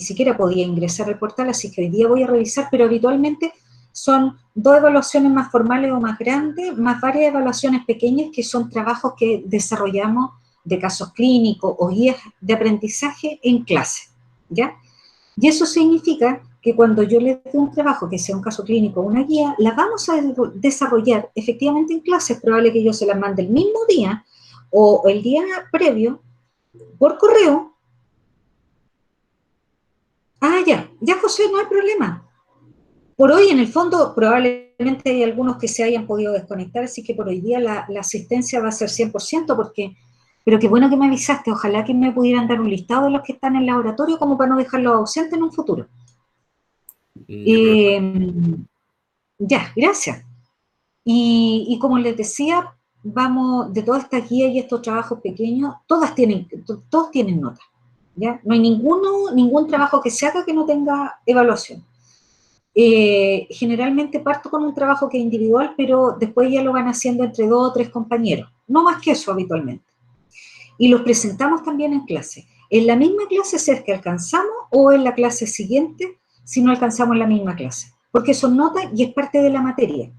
siquiera podía ingresar al portal, así que hoy día voy a revisar, pero habitualmente son 2 evaluaciones más formales o más grandes, más varias evaluaciones pequeñas que son trabajos que desarrollamos de casos clínicos o guías de aprendizaje en clase, ¿ya? Y eso significa que cuando yo les dé un trabajo, que sea un caso clínico o una guía, la vamos a desarrollar efectivamente en clase. Es probable que yo se las mande el mismo día o el día previo por correo. Ah, ya José, no hay problema. Por hoy, en el fondo, probablemente hay algunos que se hayan podido desconectar, así que por hoy día la asistencia va a ser 100%, pero qué bueno que me avisaste, ojalá que me pudieran dar un listado de los que están en el laboratorio como para no dejarlos ausentes en un futuro. No. Ya, gracias. Y como les decía, vamos, de todas estas guías y estos trabajos pequeños, todos tienen nota, ¿ya? No hay ningún trabajo que se haga que no tenga evaluación. Generalmente parto con un trabajo que es individual, pero después ya lo van haciendo entre 2 o 3 compañeros, no más que eso habitualmente. Y los presentamos también en clase. En la misma clase, si es que alcanzamos, o en la clase siguiente, si no alcanzamos la misma clase, porque son notas y es parte de la materia.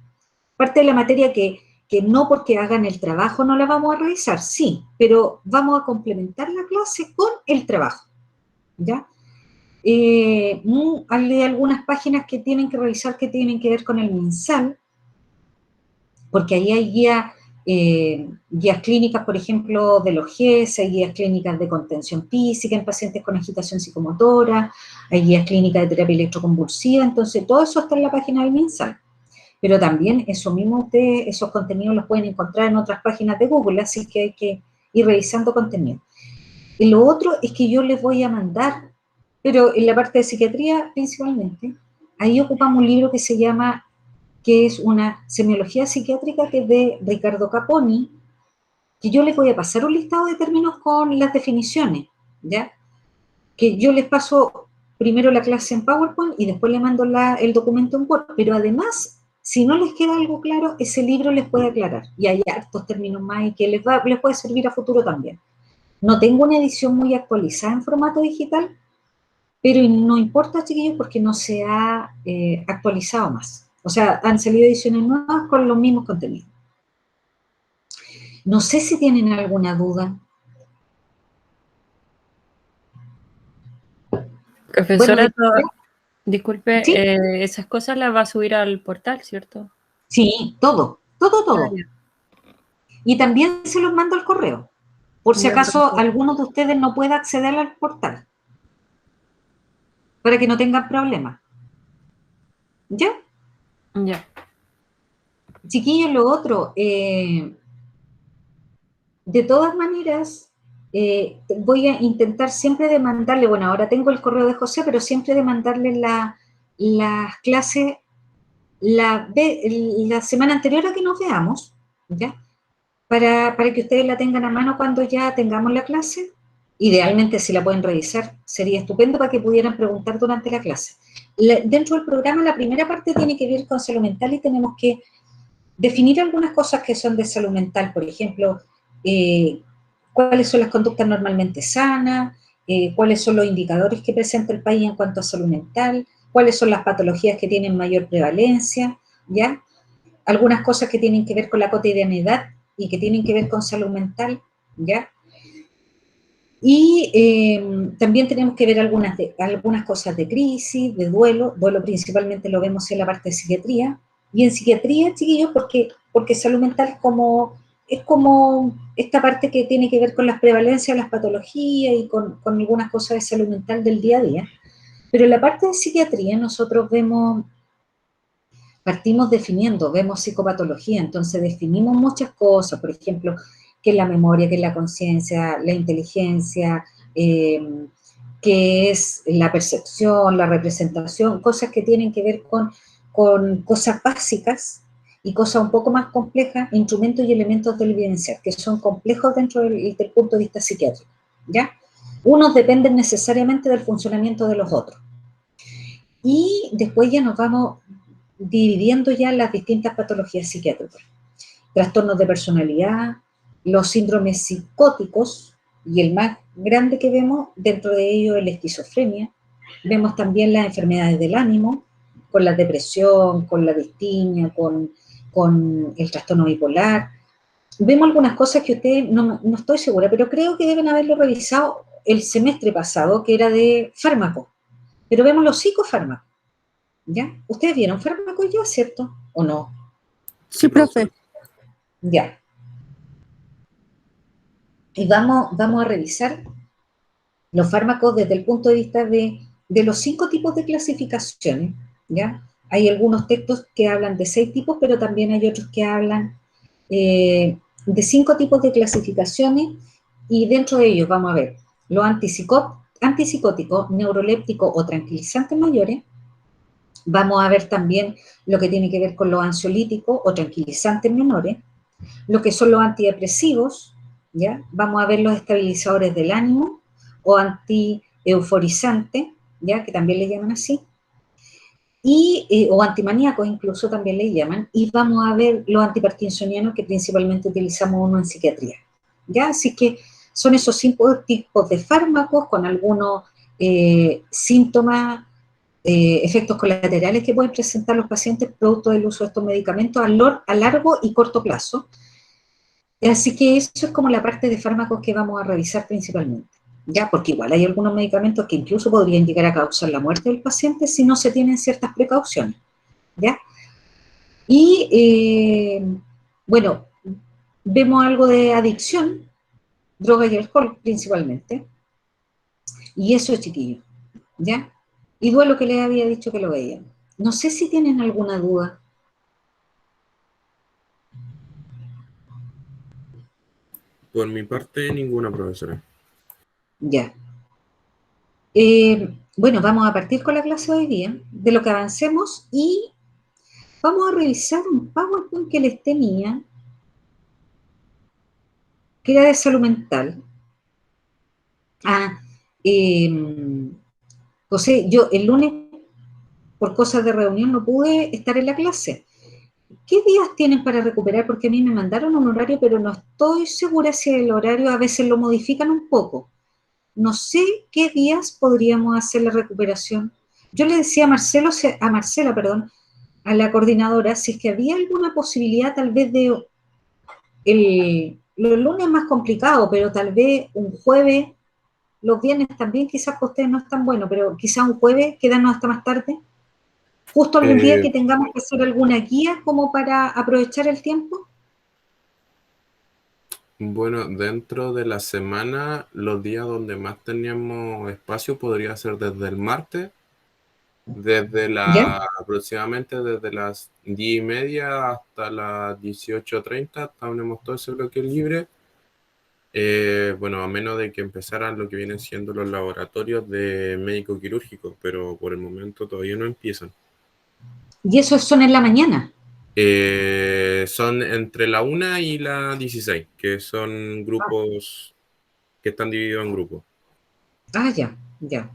Parte de la materia que no porque hagan el trabajo no la vamos a revisar, sí, pero vamos a complementar la clase con el trabajo, ¿ya? Hay algunas páginas que tienen que revisar que tienen que ver con el MinSal, porque ahí hay guías clínicas, por ejemplo, de los GES, hay guías clínicas de contención física en pacientes con agitación psicomotora, hay guías clínicas de terapia electroconvulsiva, entonces todo eso está en la página del MinSal. Pero también eso mismo esos contenidos los pueden encontrar en otras páginas de Google, así que hay que ir revisando contenido. Y lo otro es que yo les voy a mandar, pero en la parte de psiquiatría principalmente, ahí ocupamos un libro que se llama, que es una semiología psiquiátrica, que es de Ricardo Caponi, que yo les voy a pasar un listado de términos con las definiciones, ¿ya? Que yo les paso primero la clase en PowerPoint y después les mando el documento en Word, pero además, si no les queda algo claro, ese libro les puede aclarar, y hay hartos términos más y que les puede servir a futuro también. No tengo una edición muy actualizada en formato digital, pero no importa, chiquillos, porque no se ha actualizado más. O sea, han salido ediciones nuevas con los mismos contenidos. No sé si tienen alguna duda. Bueno, Profesora, disculpe, sí, esas cosas las va a subir al portal, ¿cierto? sí, Ah, todo. ya. Y también se los mando al correo, por si Ya, acaso perfecto. alguno de ustedes no pueda acceder al portal, para que no tengan problemas. ¿Ya? Ya. Chiquillos, lo otro, de todas maneras, voy a intentar siempre de mandarle, bueno, ahora tengo el correo de José, pero siempre de mandarle las clases la semana anterior a que nos veamos, ¿ya? Para que ustedes la tengan a mano cuando ya tengamos la clase. Idealmente, si la pueden revisar, sería estupendo para que pudieran preguntar durante la clase. Dentro del programa, la primera parte tiene que ver con salud mental y tenemos que definir algunas cosas que son de salud mental, por ejemplo, eh, cuáles son las conductas normalmente sanas, cuáles son los indicadores que presenta el país en cuanto a salud mental, cuáles son las patologías que tienen mayor prevalencia, ¿ya? Algunas cosas que tienen que ver con la cotidianidad y que tienen que ver con salud mental, ¿ya? Y también tenemos que ver algunas cosas de crisis, de duelo principalmente lo vemos en la parte de psiquiatría, y en psiquiatría, chiquillos, porque salud mental es como esta parte que tiene que ver con las prevalencias de las patologías y con algunas cosas de salud mental del día a día, pero en la parte de psiquiatría nosotros partimos definiendo, vemos psicopatología, entonces definimos muchas cosas, por ejemplo, qué es la memoria, qué es la conciencia, la inteligencia, qué es la percepción, la representación, cosas que tienen que ver con cosas básicas y cosas un poco más complejas, instrumentos y elementos del evidenciar, que son complejos dentro del punto de vista psiquiátrico, ¿ya? Unos dependen necesariamente del funcionamiento de los otros. Y después ya nos vamos dividiendo ya las distintas patologías psiquiátricas. Trastornos de personalidad, los síndromes psicóticos, y el más grande que vemos dentro de ellos es la esquizofrenia, Vemos también las enfermedades del ánimo, con la depresión, con la distimia, con el trastorno bipolar. Vemos algunas cosas que ustedes, no estoy segura, pero creo que deben haberlo revisado el semestre pasado, que era de fármacos. Pero vemos los psicofármacos, ¿ya? ¿Ustedes vieron fármacos ya, cierto? ¿O no? Sí, profe. Ya. Y vamos a revisar los fármacos desde el punto de vista de los 5 tipos de clasificaciones, ¿ya? Hay algunos textos que hablan de 6 tipos, pero también hay otros que hablan de 5 tipos de clasificaciones, y dentro de ellos vamos a ver los antipsicóticos, neurolépticos o tranquilizantes mayores. Vamos a ver también lo que tiene que ver con los ansiolíticos o tranquilizantes menores, lo que son los antidepresivos, ¿ya? Vamos a ver los estabilizadores del ánimo o antieuforizantes, ¿ya? Que también le llaman así, o antimaníacos incluso también le llaman, y vamos a ver los antiparkinsonianos, que principalmente utilizamos uno en psiquiatría, ¿ya? Así que son esos 5 tipos de fármacos con algunos síntomas, efectos colaterales que pueden presentar los pacientes producto del uso de estos medicamentos a largo y corto plazo. Así que eso es como la parte de fármacos que vamos a revisar principalmente, ¿ya? Porque igual hay algunos medicamentos que incluso podrían llegar a causar la muerte del paciente si no se tienen ciertas precauciones, ¿ya? Y, bueno, vemos algo de adicción, droga y alcohol principalmente, y eso es, chiquillo, ¿ya? Y duelo, que les había dicho que lo veían. No sé si tienen alguna duda. Por mi parte, ninguna, profesora. Ya. Bueno, vamos a partir con la clase de hoy día, de lo que avancemos, y vamos a revisar un PowerPoint que les tenía, que era de salud mental. José, yo el lunes, por cosas de reunión, no pude estar en la clase. ¿Qué días tienen para recuperar? Porque a mí me mandaron un horario, pero no estoy segura si el horario a veces lo modifican un poco. No sé qué días podríamos hacer la recuperación. Yo le decía a Marcela, perdón, a la coordinadora, si es que había alguna posibilidad tal vez de los lunes más complicado, pero tal vez un jueves, los viernes también, quizás para ustedes no es tan bueno, pero quizás un jueves, quedarnos hasta más tarde. Justo algún día que tengamos que hacer alguna guía como para aprovechar el tiempo. Bueno, dentro de la semana, los días donde más teníamos espacio podría ser desde el martes, ¿Ya? aproximadamente desde las 10:30 hasta las 18:30, tenemos todo ese bloque libre. Bueno, a menos de que empezaran lo que vienen siendo los laboratorios de médico quirúrgico, pero por el momento todavía no empiezan. Y esos son en la mañana. Son entre la 1 y la 16, que son grupos que están divididos en grupos. Ya, ya.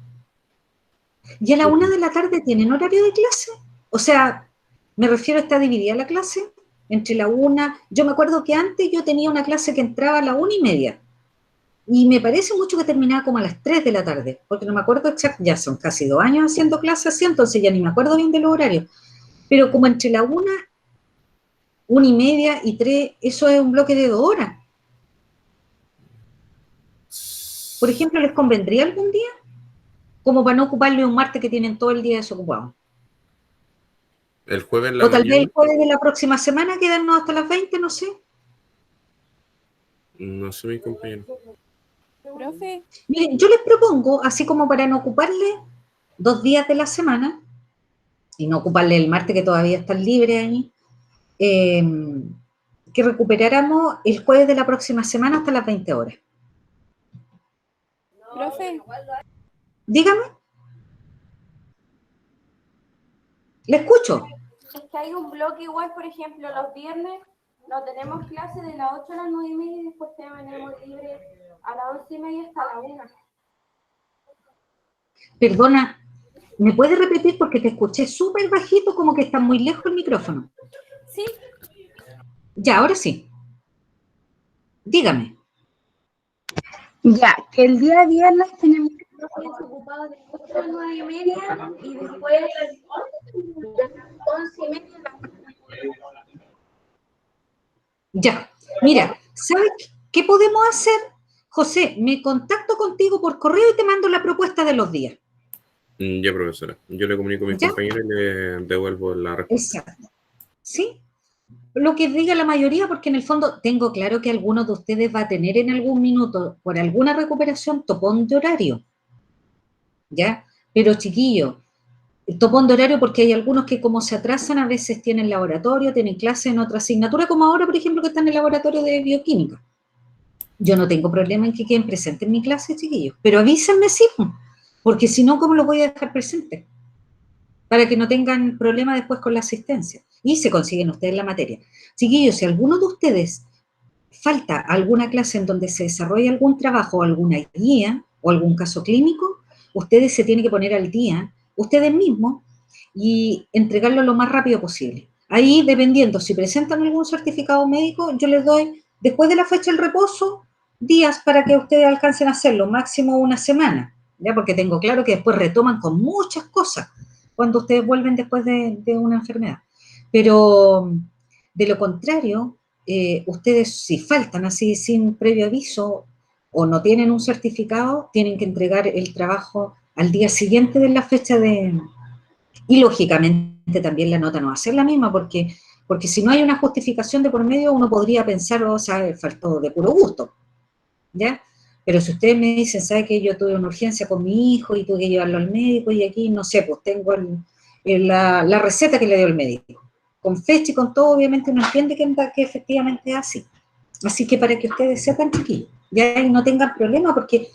¿Y a la 1 de la tarde tienen horario de clase? O sea, me refiero a está dividida la clase entre la 1. Yo me acuerdo que antes yo tenía una clase que entraba a la 1:30. Y me parece mucho que terminaba como a las 3 de la tarde, porque no me acuerdo exacto, ya son casi 2 años haciendo clases así, entonces ya ni me acuerdo bien de los horarios. Pero como entre la 1:30 y 3, eso es un bloque de 2 horas. Por ejemplo, ¿les convendría algún día? Como para no ocuparle un martes que tienen todo el día desocupado. El jueves en la O tal vez mañana, el jueves de la próxima semana quedarnos hasta las 20, no sé. no sé, mi compañero. Profe. Miren, yo les propongo, así como para no ocuparle 2 días de la semana, y no ocuparle el martes que todavía están libres ahí, que recuperáramos el jueves de la próxima semana hasta las 20 horas. Profe. Dígame. Le escucho. Es que hay un bloque igual, por ejemplo, los viernes no tenemos clase de las 8 a las 9:30 y después tenemos libre a las 11:30 hasta la 1. Perdona, ¿me puedes repetir? Porque te escuché súper bajito, como que está muy lejos el micrófono. Sí. Ya, ahora sí. Dígame. Ya, que el día viernes tenemos no estoy desocupado de 8 a 9:30 y después 11:30. Ya, mira, ¿sabes qué podemos hacer? José, me contacto contigo por correo y te mando la propuesta de los días. Ya, profesora. Yo le comunico a mis ¿Ya? compañeros y le devuelvo la respuesta. Exacto. ¿Sí? Lo que diga la mayoría, porque en el fondo tengo claro que algunos de ustedes va a tener en algún minuto, por alguna recuperación, topón de horario. ¿Ya? Pero chiquillo, el topón de horario porque hay algunos que como se atrasan a veces tienen laboratorio, tienen clase en otra asignatura, como ahora, por ejemplo, que están en el laboratorio de bioquímica. Yo no tengo problema en que queden presentes en mi clase, chiquillos, pero avísenme sí, porque si no, ¿cómo los voy a dejar presentes? Para que no tengan problema después con la asistencia. Y se consiguen ustedes la materia. Chiquillos, si alguno de ustedes falta alguna clase en donde se desarrolle algún trabajo, alguna guía o algún caso clínico, ustedes se tienen que poner al día, ustedes mismos, y entregarlo lo más rápido posible. Ahí, dependiendo, si presentan algún certificado médico, yo les doy, después de la fecha del reposo, días para que ustedes alcancen a hacerlo, máximo una semana, ¿ya? Porque tengo claro que después retoman con muchas cosas cuando ustedes vuelven después de una enfermedad. Pero, de lo contrario, ustedes si faltan así sin previo aviso o no tienen un certificado, tienen que entregar el trabajo al día siguiente de la fecha de... Y lógicamente también la nota no va a ser la misma porque si no hay una justificación de por medio, uno podría pensar, o sea, faltó de puro gusto, ¿ya? Pero si ustedes me dicen, ¿sabe que yo tuve una urgencia con mi hijo y tuve que llevarlo al médico y aquí, no sé, pues tengo la receta que le dio el médico, con fecha y con todo, obviamente uno entiende que efectivamente es así. Así que para que ustedes sepan, chiquillos, ya y no tengan problema, porque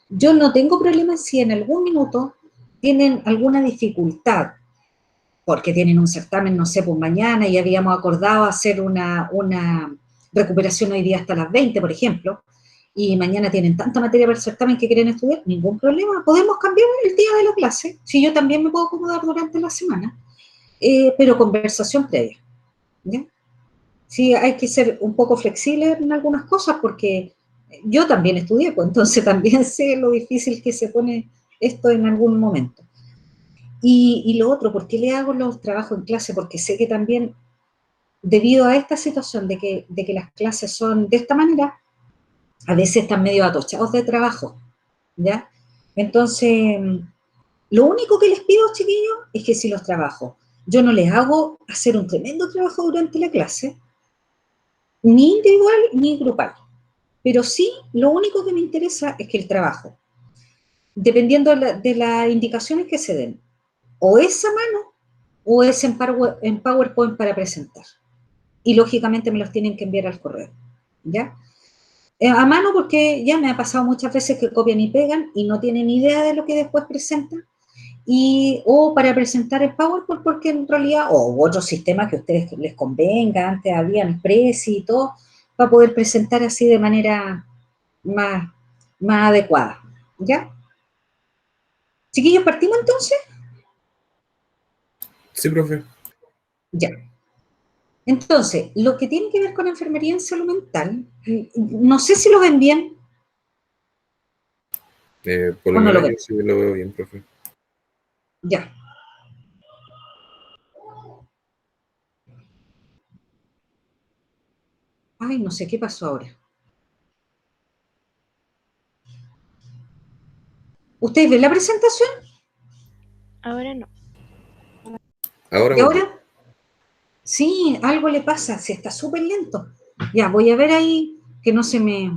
yo no tengo problema si en algún minuto tienen alguna dificultad, porque tienen un certamen, no sé, pues mañana y habíamos acordado hacer una recuperación hoy día hasta las 20, por ejemplo, y mañana tienen tanta materia para el certamen que quieren estudiar, ningún problema, podemos cambiar el día de la clase, si yo también me puedo acomodar durante la semana, pero conversación previa, ¿ya? Sí, hay que ser un poco flexible en algunas cosas porque yo también estudié, pues entonces también sé lo difícil que se pone esto en algún momento. Y lo otro, ¿por qué le hago los trabajos en clase? Porque sé que también, debido a esta situación de que las clases son de esta manera, a veces están medio atochados de trabajo, ¿ya? Entonces, lo único que les pido, chiquillos, es que si los trabajo, yo no les hago hacer un tremendo trabajo durante la clase, ni individual ni grupal. Pero sí, lo único que me interesa es que el trabajo, dependiendo de las indicaciones que se den, o es a mano o es en PowerPoint para presentar. Y lógicamente me los tienen que enviar al correo, ¿ya? A mano porque ya me ha pasado muchas veces que copian y pegan y no tienen idea de lo que después presentan, o para presentar en PowerPoint porque en realidad, o otro sistema que a ustedes les convenga, antes habían Prezi y todo, para poder presentar así de manera más, más adecuada, ¿ya? Chiquillos, ¿partimos entonces? Sí, profe. Ya. Entonces, lo que tiene que ver con enfermería en salud mental, no sé si lo ven bien Por o lo no lo menos ven. yo sí lo veo bien, profe. Ya. Ay, no sé qué pasó ahora. ¿Ustedes ven la presentación? Ahora no. Ahora ¿Y volvió. ahora? Sí, algo le pasa, se está súper lento. Ya, voy a ver ahí que no se me...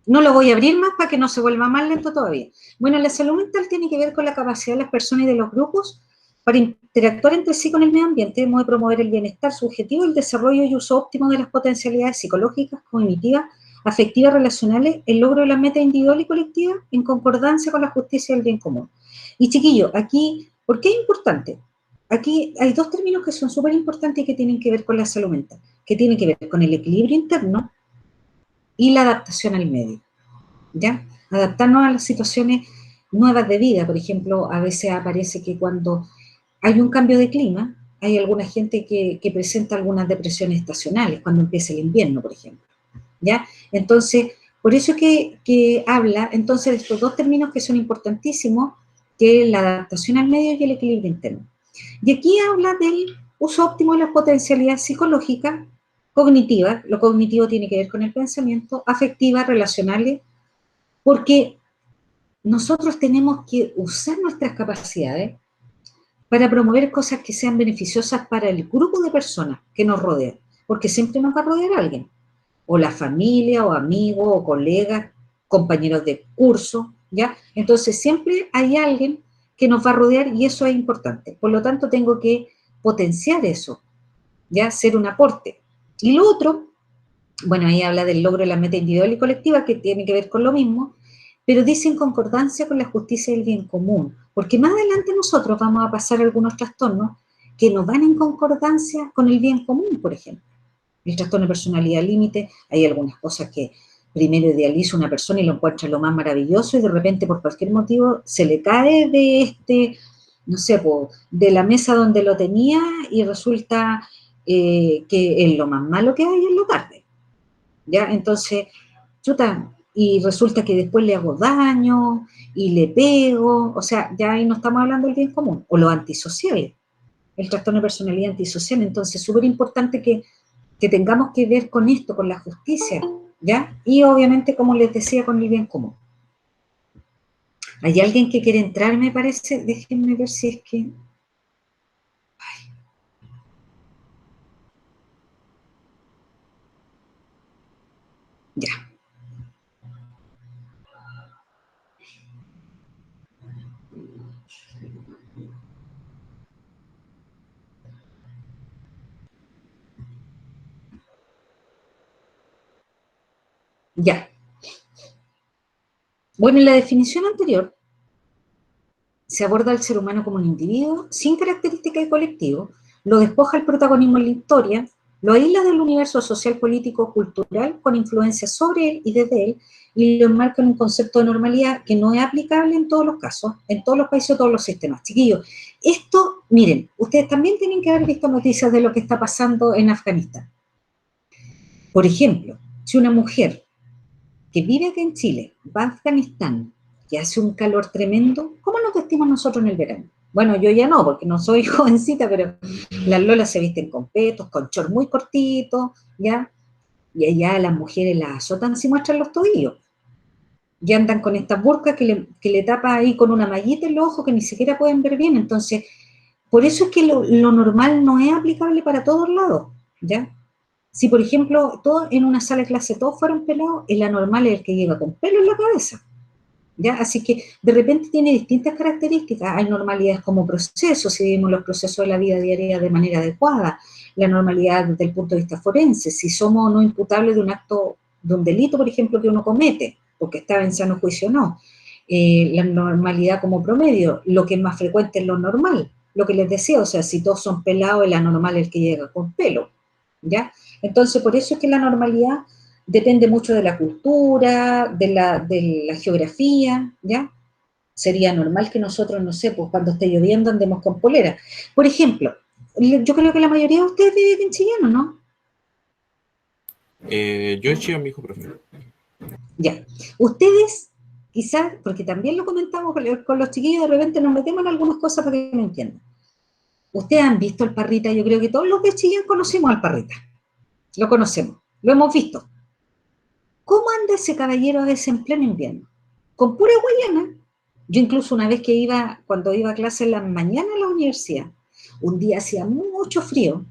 No lo voy a abrir más para que no se vuelva más lento todavía. Bueno, la salud mental tiene que ver con la capacidad de las personas y de los grupos para interactuar entre sí con el medio ambiente, de modo de promover el bienestar subjetivo, el desarrollo y uso óptimo de las potencialidades psicológicas, cognitivas, afectivas, relacionales, el logro de las metas individual y colectiva en concordancia con la justicia y el bien común. Y chiquillos, aquí, ¿por qué es importante? Aquí hay dos términos que son súper importantes y que tienen que ver con la salud mental, que tienen que ver con el equilibrio interno y la adaptación al medio, ¿ya? Adaptarnos a las situaciones nuevas de vida. Por ejemplo, a veces aparece que cuando hay un cambio de clima, hay alguna gente que presenta algunas depresiones estacionales, cuando empieza el invierno, por ejemplo, ¿ya? Entonces, Por eso que habla, entonces, de estos dos términos que son importantísimos, que es la adaptación al medio y el equilibrio interno. Y aquí habla del uso óptimo de las potencialidades psicológicas, cognitivas, lo cognitivo tiene que ver con el pensamiento, afectivas, relacionales, porque nosotros tenemos que usar nuestras capacidades para promover cosas que sean beneficiosas para el grupo de personas que nos rodea, porque siempre nos va a rodear alguien, o la familia, o amigos, o colegas, compañeros de curso, ¿ya? Entonces siempre hay alguien que nos va a rodear y eso es importante. Por lo tanto, tengo que potenciar eso, ¿ya? Ser un aporte. Y lo otro, bueno, ahí habla del logro de la meta individual y colectiva, que tiene que ver con lo mismo, pero dice en concordancia con la justicia y el bien común, porque más adelante nosotros vamos a pasar algunos trastornos que nos van en concordancia con el bien común, por ejemplo. El trastorno de personalidad límite, hay algunas cosas que primero idealiza una persona y lo encuentra lo más maravilloso y de repente por cualquier motivo se le cae de no sé, de la mesa donde lo tenía y resulta que es lo más malo que hay en la tarde. ¿Ya? Entonces, chuta, y resulta que después le hago daño y le pego, o sea, ya ahí no estamos hablando del bien común, o lo antisocial, el trastorno de personalidad antisocial, entonces súper importante que tengamos que ver con esto, con la justicia, ¿ya? Y obviamente, como les decía, con el bien común. ¿Hay alguien que quiere entrar, me parece? Déjenme ver si es que... Ay. Ya. Ya. Bueno, en la definición anterior se aborda al ser humano como un individuo sin características de colectivo, lo despoja el protagonismo en la historia, lo aísla del universo social, político, cultural, con influencia sobre él y desde él, y lo enmarca en un concepto de normalidad que no es aplicable en todos los casos, en todos los países o todos los sistemas. Chiquillos, esto, miren, ustedes también tienen que haber visto noticias de lo que está pasando en Afganistán. Por ejemplo, si una mujer que vive acá en Chile va a Afganistán y hace un calor tremendo, ¿cómo nos vestimos nosotros en el verano? Bueno, yo ya no, porque no soy jovencita, pero las lolas se visten con petos, con shorts muy cortitos, ¿ya? Y allá las mujeres las azotan si muestran los tobillos. Y andan con estas burcas que le tapa ahí con una mallita en los ojos que ni siquiera pueden ver bien. Entonces, por eso es que lo normal no es aplicable para todos lados, ¿ya? Si, por ejemplo, todos en una sala de clase todos fueron pelados, el anormal es el que llega con pelo en la cabeza, ¿ya? Así que de repente tiene distintas características. Hay normalidades como procesos, si vivimos los procesos de la vida diaria de manera adecuada, la normalidad desde el punto de vista forense, si somos no imputables de un acto, de un delito, por ejemplo, que uno comete, porque estaba en sano juicio o no. La normalidad como promedio, lo que es más frecuente es lo normal, lo que les decía, o sea, si todos son pelados, el anormal es el que llega con pelo, ¿ya? Entonces, por eso es que la normalidad depende mucho de la cultura, de la geografía, ¿ya? Sería normal que nosotros, no sé, pues cuando esté lloviendo andemos con polera. Por ejemplo, yo creo que la mayoría de ustedes viven en Chillán, ¿no? Yo en Chile, mi hijo prefiero. Ya. Ustedes, quizás, porque también lo comentamos con los chiquillos, de repente nos metemos en algunas cosas para que me entiendan. Ustedes han visto al Parrita, yo creo que todos los de Chillán conocimos al Parrita. Lo conocemos, lo hemos visto. ¿Cómo anda ese caballero a veces en pleno invierno? Con pura guayana. Yo incluso una vez que iba, cuando iba a clase en la mañana a la universidad, un día hacía mucho frío,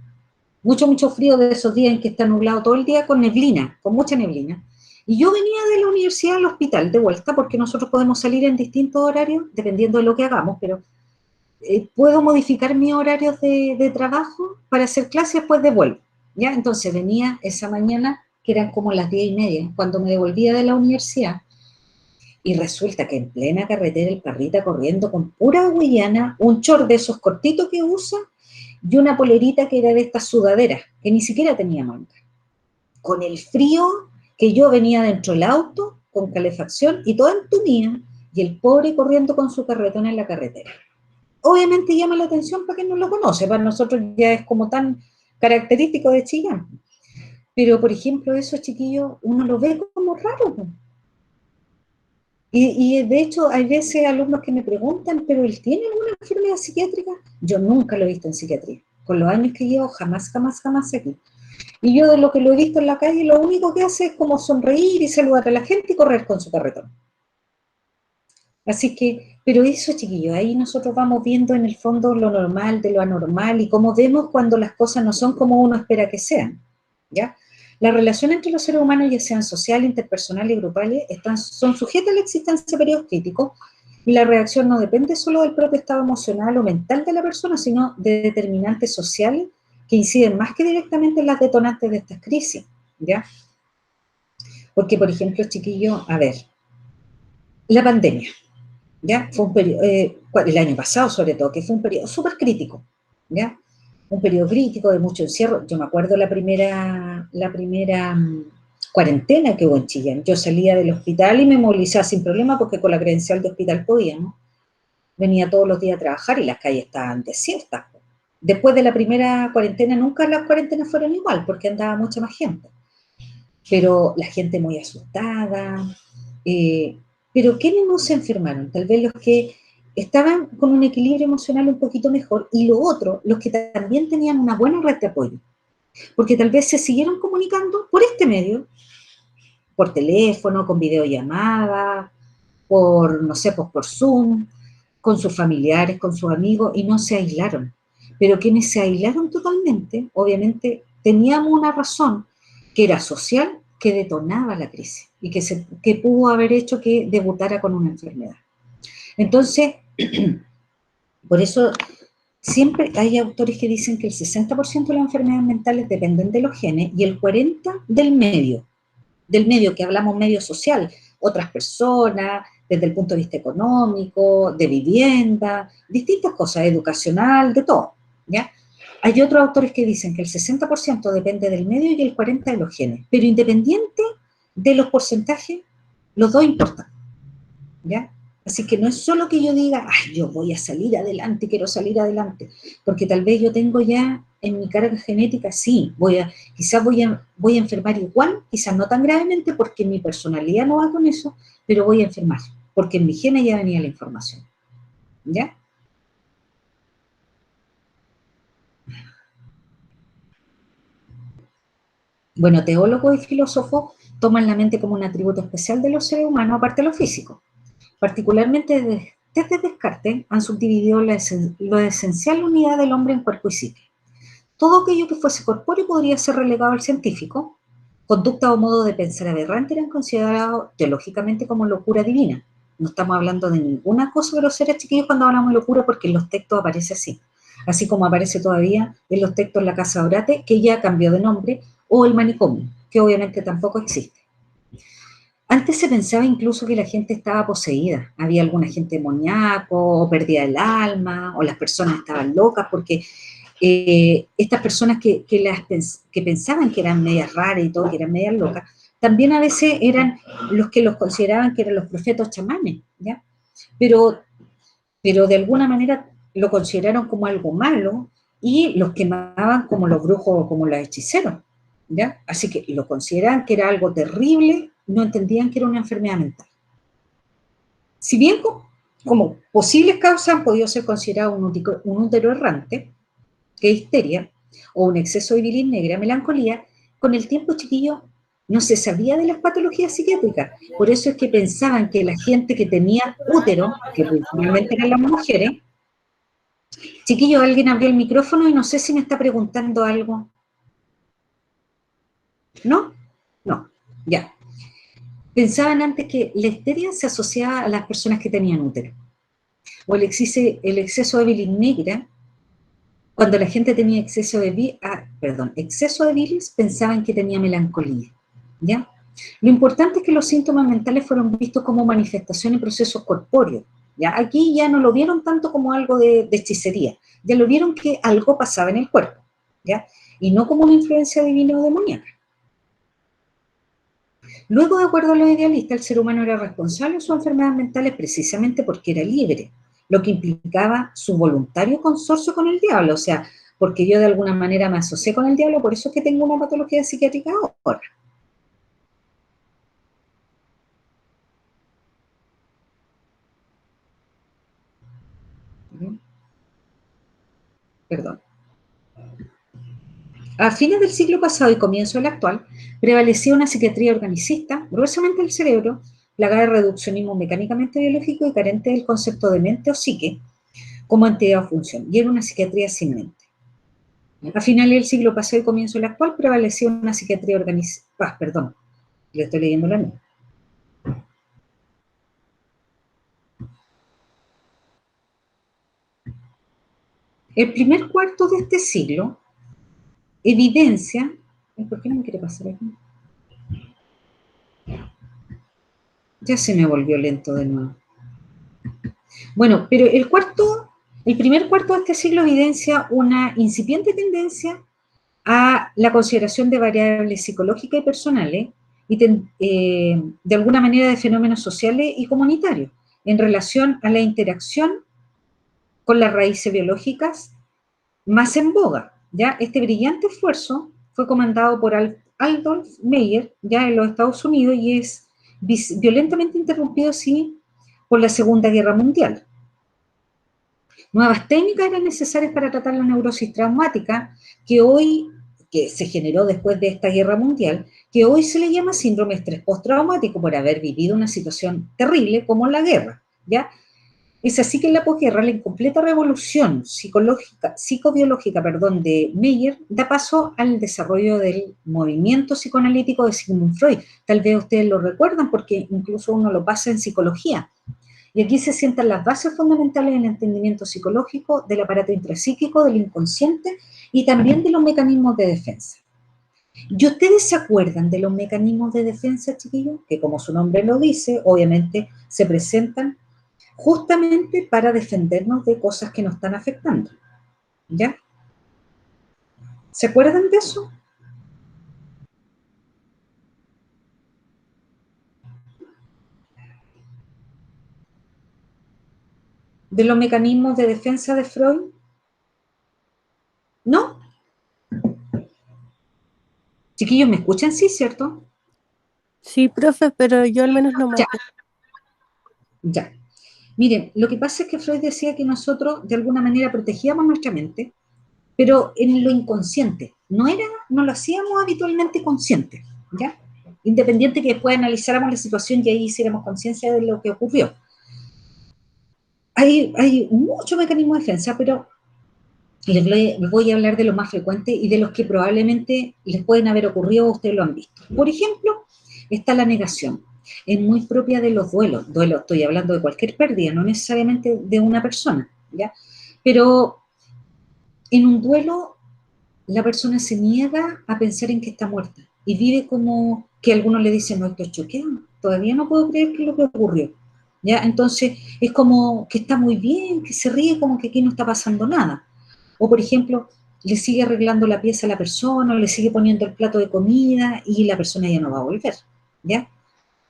mucho frío de esos días en que está nublado todo el día con neblina, con mucha neblina. Y yo venía de la universidad al hospital de vuelta, porque nosotros podemos salir en distintos horarios, dependiendo de lo que hagamos, pero puedo modificar mis horarios de trabajo para hacer clases después de vuelvo. ¿Ya? Entonces venía esa mañana, que eran como las 10:30, cuando me devolvía de la universidad, y resulta que en plena carretera el Parrita corriendo con pura guayana, un short de esos cortitos que usa, y una polerita que era de estas sudaderas, que ni siquiera tenía manga. Con el frío que yo venía dentro del auto, con calefacción y toda entumida, y el pobre corriendo con su carretón en la carretera. Obviamente llama la atención para quien no lo conoce, para nosotros ya es como tan característico de Chillán. Pero, por ejemplo, esos chiquillos, uno lo ve como raro, Y de hecho hay veces alumnos que me preguntan, ¿pero él tiene alguna enfermedad psiquiátrica? Yo nunca lo he visto en psiquiatría. Con los años que llevo, jamás, jamás, jamás aquí. Y yo de lo que lo he visto en la calle, lo único que hace es como sonreír y saludar a la gente y correr con su carretón. Así que, pero eso, chiquillos, ahí nosotros vamos viendo en el fondo lo normal de lo anormal y cómo vemos cuando las cosas no son como uno espera que sean, ¿ya? La relación entre los seres humanos, ya sean sociales, interpersonales y grupales, son sujetas a la existencia de periodos críticos y la reacción no depende solo del propio estado emocional o mental de la persona, sino de determinantes sociales que inciden más que directamente en las detonantes de estas crisis, ¿ya? Porque, por ejemplo, chiquillos, a ver, la pandemia, ¿ya? Fue un periodo, el año pasado sobre todo, que fue un periodo súper crítico, ¿ya? Un periodo crítico de mucho encierro. Yo me acuerdo la primera cuarentena que hubo en Chillán. Yo salía del hospital y me movilizaba sin problema porque con la credencial de hospital podía, ¿no? Venía todos los días a trabajar y las calles estaban desiertas. Después de la primera cuarentena, nunca las cuarentenas fueron igual porque andaba mucha más gente. Pero la gente muy asustada, pero ¿quiénes no se enfermaron? Tal vez los que estaban con un equilibrio emocional un poquito mejor y lo otro, los que también tenían una buena red de apoyo, porque tal vez se siguieron comunicando por este medio, por teléfono, con videollamada, por, no sé, pues por Zoom, con sus familiares, con sus amigos, y no se aislaron. Pero quienes se aislaron totalmente, obviamente, teníamos una razón que era social, que detonaba la crisis y que pudo haber hecho que debutara con una enfermedad. Entonces, por eso siempre hay autores que dicen que el 60% de las enfermedades mentales dependen de los genes y el 40% del medio que hablamos medio social, otras personas, desde el punto de vista económico, de vivienda, distintas cosas, educacional, de todo, ¿ya? Hay otros autores que dicen que el 60% depende del medio y el 40% de los genes, pero independiente de los porcentajes, los dos importan, ¿ya? Así que no es solo que yo diga, ay, yo voy a salir adelante, quiero salir adelante, porque tal vez yo tengo ya en mi carga genética, sí, quizás voy a enfermar igual, quizás no tan gravemente, porque mi personalidad no va con eso, pero voy a enfermar, porque en mi genes ya venía la información, ¿ya? Bueno, teólogos y filósofos toman la mente como un atributo especial de los seres humanos, aparte de lo físico. Particularmente desde Descartes han subdividido la esencial unidad del hombre en cuerpo y psique. Todo aquello que fuese corpóreo podría ser relegado al científico. Conducta o modo de pensar aberrante eran considerados teológicamente como locura divina. No estamos hablando de ninguna cosa grosera, chiquillos, cuando hablamos de locura, porque en los textos aparece así. Así como aparece todavía en los textos La Casa de Orate, que ya cambió de nombre, o el manicomio, que obviamente tampoco existe. Antes se pensaba incluso que la gente estaba poseída. Había alguna gente demoníaco, o perdía el alma, o las personas estaban locas, porque estas personas que pensaban que eran medias raras y todo, que eran medias locas, también a veces eran los que los consideraban que eran los profetas chamanes, ¿ya? Pero de alguna manera lo consideraron como algo malo y los quemaban como los brujos o como los hechiceros, ¿ya? Así que lo consideraban que era algo terrible, no entendían que era una enfermedad mental. Si bien como posibles causas han podido ser considerados un útero errante, que es histeria, o un exceso de bilis negra, melancolía, con el tiempo, chiquillo, no se sabía de las patologías psiquiátricas. Por eso es que pensaban que la gente que tenía útero, que principalmente eran las mujeres, chiquillo, alguien abrió el micrófono y no sé si me está preguntando algo. ¿No? No, ya. Pensaban antes que la histeria se asociaba a las personas que tenían útero. O el exceso de bilis negra. Cuando la gente tenía exceso de bilis, pensaban que tenía melancolía, ¿ya? Lo importante es que los síntomas mentales fueron vistos como manifestación y procesos corpóreos, ¿ya? Aquí ya no lo vieron tanto como algo de hechicería, ya lo vieron que algo pasaba en el cuerpo, ¿ya? Y no como una influencia divina o demoníaca. Luego, de acuerdo a los idealistas, el ser humano era responsable de sus enfermedades mentales precisamente porque era libre, lo que implicaba su voluntario consorcio con el diablo, o sea, porque yo de alguna manera me asocié con el diablo, por eso es que tengo una patología psiquiátrica ahora. perdón. A fines del siglo pasado y comienzo del actual, prevalecía una psiquiatría organicista, gruesamente del cerebro, plagada de reduccionismo mecánicamente biológico y carente del concepto de mente o psique como entidad o función, y era una psiquiatría sin mente. A finales del siglo pasado y comienzo del actual, prevalecía una psiquiatría organicista, perdón, le estoy leyendo la misma. El primer cuarto de este siglo evidencia, ¿por qué no me quiere pasar aquí? Ya se me volvió lento de nuevo. Bueno, pero el primer cuarto de este siglo evidencia una incipiente tendencia a la consideración de variables psicológicas y personales y de alguna manera de fenómenos sociales y comunitarios en relación a la interacción con las raíces biológicas más en boga. ¿Ya? Este brillante esfuerzo fue comandado por Adolf Meyer, ya en los Estados Unidos, y es violentamente interrumpido, sí, por la Segunda Guerra Mundial. Nuevas técnicas eran necesarias para tratar la neurosis traumática que se generó después de esta guerra mundial, que hoy se le llama síndrome de estrés postraumático por haber vivido una situación terrible como la guerra, ¿ya? Es así que en la posguerra la incompleta revolución psicobiológica de Meyer da paso al desarrollo del movimiento psicoanalítico de Sigmund Freud. Tal vez ustedes lo recuerdan porque incluso uno lo pasa en psicología. Y aquí se sientan las bases fundamentales del entendimiento psicológico, del aparato intrapsíquico, del inconsciente y también de los mecanismos de defensa. ¿Y ustedes se acuerdan de los mecanismos de defensa, chiquillos? Que como su nombre lo dice, obviamente se presentan justamente para defendernos de cosas que nos están afectando. ¿Ya? ¿Se acuerdan de eso? ¿De los mecanismos de defensa de Freud? ¿No? Chiquillos, ¿me escuchan? Sí, ¿cierto? Sí, profe, pero yo al menos no me acuerdo. Ya. Miren, lo que pasa es que Freud decía que nosotros de alguna manera protegíamos nuestra mente, pero en lo inconsciente. No lo hacíamos habitualmente consciente, ¿ya? Independiente que después analizáramos la situación y ahí hiciéramos conciencia de lo que ocurrió. Hay muchos mecanismos de defensa, pero les voy a hablar de los más frecuentes y de los que probablemente les pueden haber ocurrido o ustedes lo han visto. Por ejemplo, está la negación. Es muy propia de los duelos. Duelo, estoy hablando de cualquier pérdida, no necesariamente de una persona, ¿ya? Pero en un duelo, la persona se niega a pensar en que está muerta y vive como que algunos le dicen, no, estoy choqueado, todavía no puedo creer que es lo que ocurrió. ¿Ya? Entonces, es como que está muy bien, que se ríe como que aquí no está pasando nada. O, por ejemplo, le sigue arreglando la pieza a la persona, o le sigue poniendo el plato de comida y la persona ya no va a volver, ¿ya?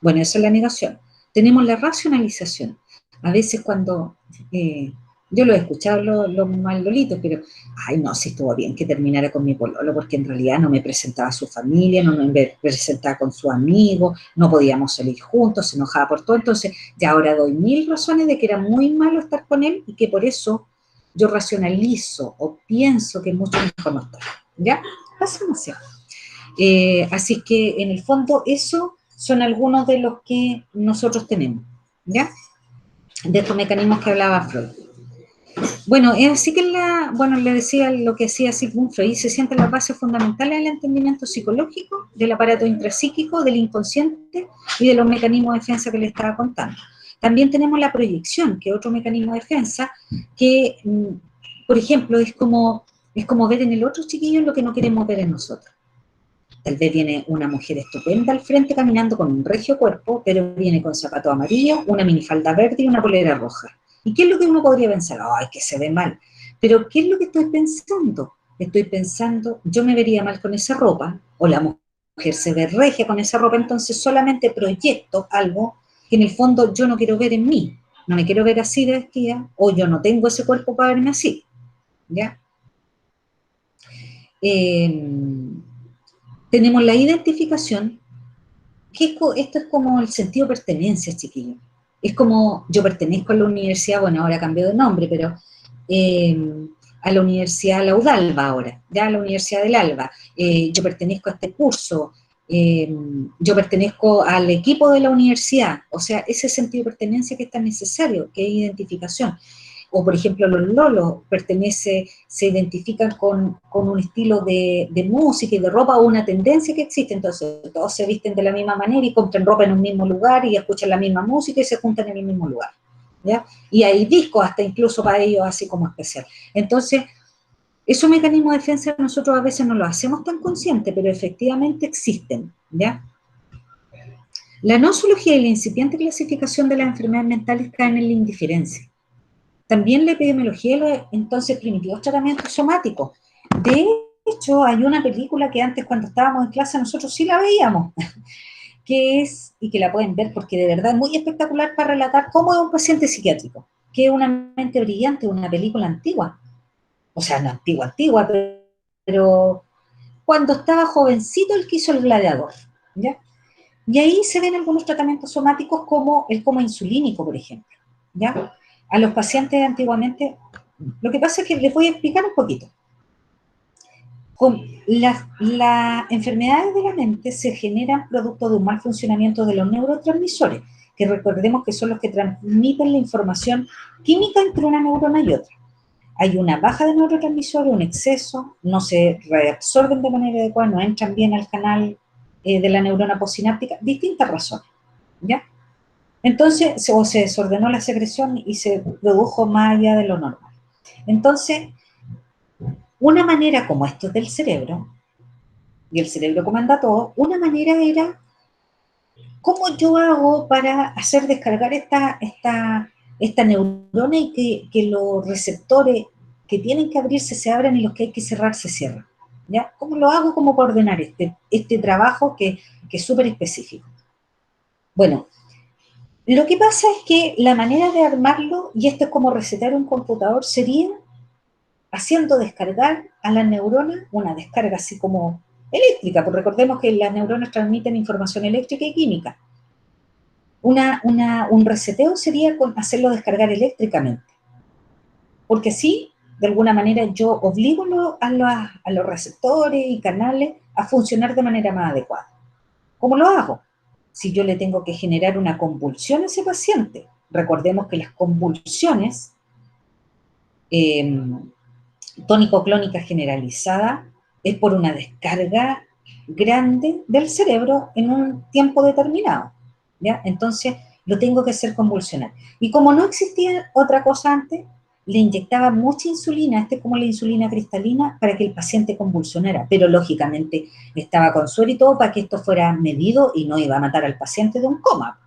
Bueno, esa es la negación. Tenemos la racionalización. A veces cuando, yo lo he escuchado los maldolitos, pero, ay, no, si estuvo bien que terminara con mi pololo, porque en realidad no me presentaba a su familia, no me presentaba con sus amigos, no podíamos salir juntos, se enojaba por todo, entonces ya ahora doy 1000 razones de que era muy malo estar con él y que por eso yo racionalizo o pienso que es mucho mejor no estar, ¿ya? Pasa demasiado. Así que en el fondo eso son algunos de los que nosotros tenemos, ¿ya? De estos mecanismos que hablaba Freud. Bueno, es así que le decía lo que decía Sigmund Freud, se sienten las bases fundamentales del entendimiento psicológico, del aparato intrapsíquico, del inconsciente y de los mecanismos de defensa que le estaba contando. También tenemos la proyección, que es otro mecanismo de defensa, que, por ejemplo, es como ver en el otro chiquillo lo que no queremos ver en nosotros. Tal vez viene una mujer estupenda al frente caminando con un regio cuerpo, pero viene con zapato amarillo, una minifalda verde y una polera roja. ¿Y qué es lo que uno podría pensar? ¡Ay, que se ve mal! Pero ¿qué es lo que estoy pensando? Estoy pensando, yo me vería mal con esa ropa, o la mujer se ve regia con esa ropa, entonces solamente proyecto algo que en el fondo yo no quiero ver en mí. No me quiero ver así de vestida, o yo no tengo ese cuerpo para verme así. ¿Ya? Tenemos la identificación, que esto es como el sentido de pertenencia, chiquillos. Es como yo pertenezco a la universidad, bueno, ahora cambió de nombre, pero a la Universidad Laudalba ahora, ya a la Universidad del Alba, yo pertenezco a este curso, yo pertenezco al equipo de la universidad, o sea, ese sentido de pertenencia que es tan necesario, que es identificación. O, por ejemplo, los lolos se identifican con un estilo de música y de ropa o una tendencia que existe, entonces todos se visten de la misma manera y compran ropa en un mismo lugar y escuchan la misma música y se juntan en el mismo lugar, ¿ya? Y hay discos hasta incluso para ellos así como especial. Entonces, esos mecanismos de defensa nosotros a veces no los hacemos tan conscientes, pero efectivamente existen, ¿ya? La nosología y la incipiente clasificación de las enfermedades mentales caen en la indiferencia. También la epidemiología y los entonces primitivos tratamientos somáticos. De hecho, hay una película que antes cuando estábamos en clase nosotros sí la veíamos, que es, y que la pueden ver porque de verdad es muy espectacular para relatar cómo es un paciente psiquiátrico, que es Una mente brillante, una película antigua. O sea, no antigua, pero cuando estaba jovencito el que hizo El Gladiador, ¿ya? Y ahí se ven algunos tratamientos somáticos como el coma insulínico, por ejemplo, ¿ya? A los pacientes antiguamente, lo que pasa es que les voy a explicar un poquito. Con las enfermedades de la mente se generan producto de un mal funcionamiento de los neurotransmisores, que recordemos que son los que transmiten la información química entre una neurona y otra. Hay una baja de neurotransmisores, un exceso, no se reabsorben de manera adecuada, no entran bien al canal de la neurona postsináptica, distintas razones, ¿ya? Entonces, se desordenó la secreción y se produjo más allá de lo normal. Entonces, una manera como esto es del cerebro, y el cerebro comanda todo, una manera era, ¿cómo yo hago para hacer descargar esta neurona y que los receptores que tienen que abrirse se abran y los que hay que cerrar se cierran? ¿Ya? ¿Cómo lo hago? ¿Cómo para ordenar este trabajo que es súper específico? Bueno, lo que pasa es que la manera de armarlo, y esto es como resetear un computador, sería haciendo descargar a las neuronas, una descarga así como eléctrica, porque recordemos que las neuronas transmiten información eléctrica y química. Un reseteo sería hacerlo descargar eléctricamente, porque así, de alguna manera, yo obligo a los receptores y canales a funcionar de manera más adecuada. ¿Cómo lo hago? Si yo le tengo que generar una convulsión a ese paciente, recordemos que las convulsiones tónico-clónica generalizada es por una descarga grande del cerebro en un tiempo determinado, ¿ya? Entonces lo tengo que hacer convulsionar. Y como no existía otra cosa antes, le inyectaba mucha insulina, es como la insulina cristalina, para que el paciente convulsionara, pero lógicamente estaba con suero y todo para que esto fuera medido y no iba a matar al paciente de un coma,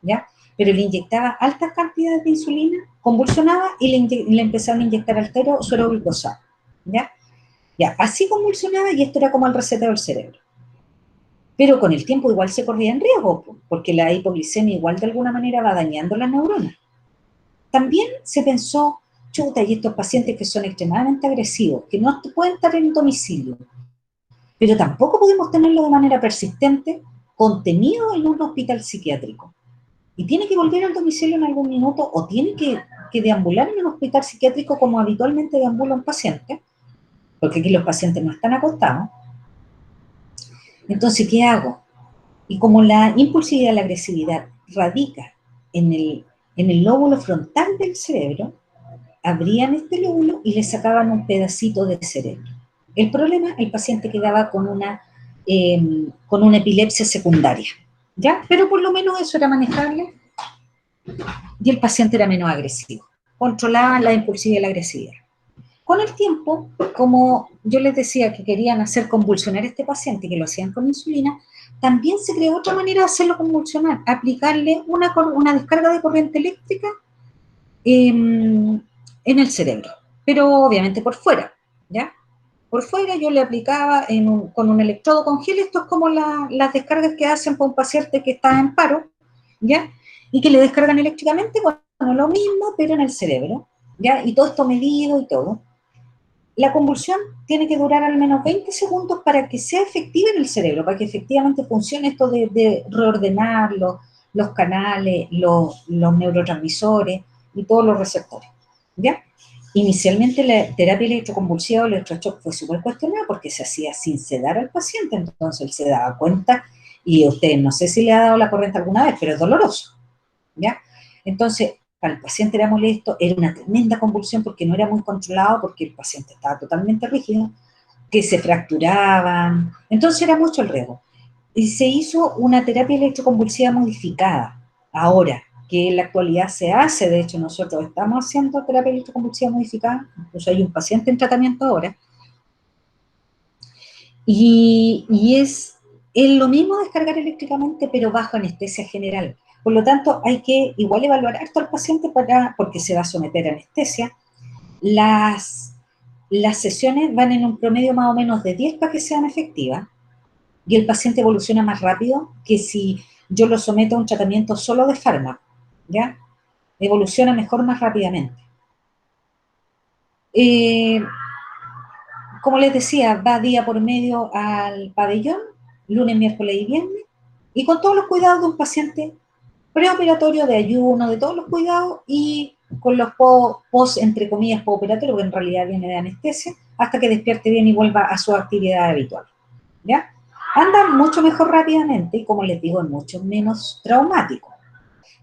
¿ya? Pero le inyectaba altas cantidades de insulina, convulsionaba y le empezaron a inyectar altero suero glucosado, ¿ya? Ya, así convulsionaba y esto era como el reseteo del cerebro. Pero con el tiempo igual se corría en riesgo, porque la hipoglicemia igual de alguna manera va dañando las neuronas. También se pensó, chuta, y estos pacientes que son extremadamente agresivos, que no pueden estar en domicilio, pero tampoco podemos tenerlo de manera persistente, contenido en un hospital psiquiátrico. Y tiene que volver al domicilio en algún minuto o tiene que deambular en un hospital psiquiátrico como habitualmente deambula un paciente, porque aquí los pacientes no están acostados. Entonces, ¿qué hago? Y como la impulsividad y la agresividad radica en el lóbulo frontal del cerebro, abrían este lóbulo y le sacaban un pedacito de cerebro. El problema, el paciente quedaba con una epilepsia secundaria, ¿ya? Pero por lo menos eso era manejable y el paciente era menos agresivo. Controlaban la impulsividad y la agresividad. Con el tiempo, como yo les decía que querían hacer convulsionar a este paciente, que lo hacían con insulina, también se creó otra manera de hacerlo convulsionar, aplicarle una descarga de corriente eléctrica en el cerebro, pero obviamente por fuera, ¿ya? Por fuera yo le aplicaba con un electrodo con gel, esto es como las descargas que hacen para un paciente que está en paro, ¿ya? Y que le descargan eléctricamente, bueno, lo mismo, pero en el cerebro, ¿ya? Y todo esto medido y todo. La convulsión tiene que durar al menos 20 segundos para que sea efectiva en el cerebro, para que efectivamente funcione esto de reordenar los canales, los neurotransmisores y todos los receptores, ¿ya? Inicialmente la terapia electroconvulsiva o electroshock fue súper cuestionada porque se hacía sin sedar al paciente, entonces él se daba cuenta, y usted no sé si le ha dado la corriente alguna vez, pero es doloroso, ¿ya? Entonces, para el paciente era molesto, era una tremenda convulsión porque no era muy controlado, porque el paciente estaba totalmente rígido, que se fracturaban, entonces era mucho el riesgo. Y se hizo una terapia electroconvulsiva modificada, ahora, que en la actualidad se hace, de hecho nosotros estamos haciendo terapia electroconvulsiva modificada, incluso hay un paciente en tratamiento ahora, y es lo mismo descargar eléctricamente, pero bajo anestesia general. Por lo tanto, hay que igual evaluar harto al paciente porque se va a someter a anestesia. Las sesiones van en un promedio más o menos de 10 para que sean efectivas, y el paciente evoluciona más rápido que si yo lo someto a un tratamiento solo de fármaco, ¿ya? Evoluciona mejor, más rápidamente. Eh, como les decía, va día por medio al pabellón, lunes, miércoles y viernes, y con todos los cuidados de un paciente preoperatorio, de ayuno, de todos los cuidados, y con los post, entre comillas, postoperatorio, porque en realidad viene de anestesia, hasta que despierte bien y vuelva a su actividad habitual, ¿ya? Andan mucho mejor rápidamente y, como les digo, es mucho menos traumático.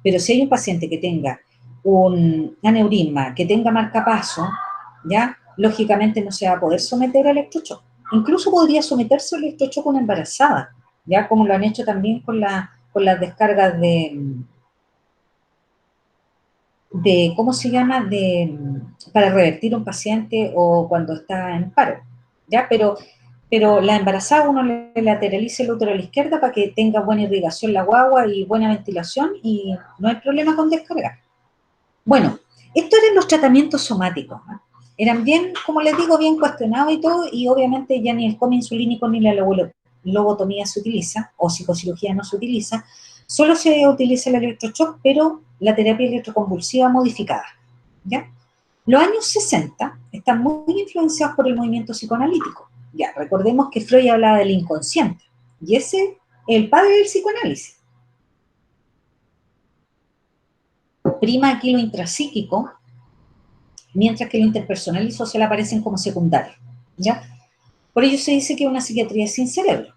Pero si hay un paciente que tenga un aneurisma, que tenga marcapaso, ¿ya? Lógicamente no se va a poder someter al electroshock. Incluso podría someterse al electroshock una embarazada, ya como lo han hecho también con las descargas de ¿cómo se llama? Para revertir un paciente o cuando está en paro, ¿ya? Pero la embarazada uno le lateraliza el útero a la izquierda para que tenga buena irrigación la guagua y buena ventilación, y no hay problema con descargar. Bueno, estos eran los tratamientos somáticos, ¿no? Eran bien, como les digo, bien cuestionados y todo, y obviamente ya ni el coma insulínico ni la lobotomía se utiliza, o psicocirugía no se utiliza, solo se utiliza el electroshock, pero la terapia electroconvulsiva modificada, ¿ya? Los años 60 están muy influenciados por el movimiento psicoanalítico. Ya, recordemos que Freud hablaba del inconsciente, y ese es el padre del psicoanálisis. Prima aquí lo intrapsíquico, mientras que lo interpersonal y social aparecen como secundarios, ¿ya? Por ello se dice que es una psiquiatría sin cerebro.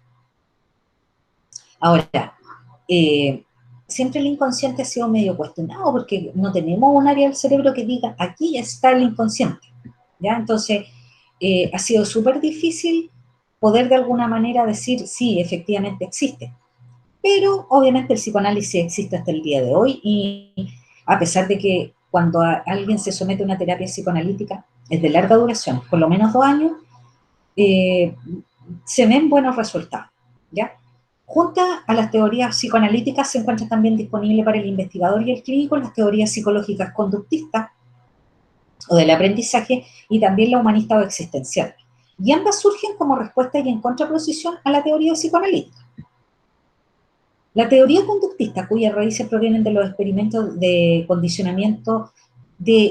Ahora, siempre el inconsciente ha sido medio cuestionado porque no tenemos un área del cerebro que diga, aquí está el inconsciente, ¿ya? Entonces, ha sido súper difícil poder de alguna manera decir, sí, efectivamente existe. Pero obviamente el psicoanálisis existe hasta el día de hoy, y a pesar de que cuando alguien se somete a una terapia psicoanalítica es de larga duración, por lo menos 2 años, eh, se ven buenos resultados, ¿ya? Junto a las teorías psicoanalíticas se encuentra también disponible para el investigador y el clínico las teorías psicológicas conductistas o del aprendizaje, y también la humanista o existencial. Y ambas surgen como respuesta y en contraposición a la teoría psicoanalítica. La teoría conductista, cuyas raíces provienen de los experimentos de condicionamiento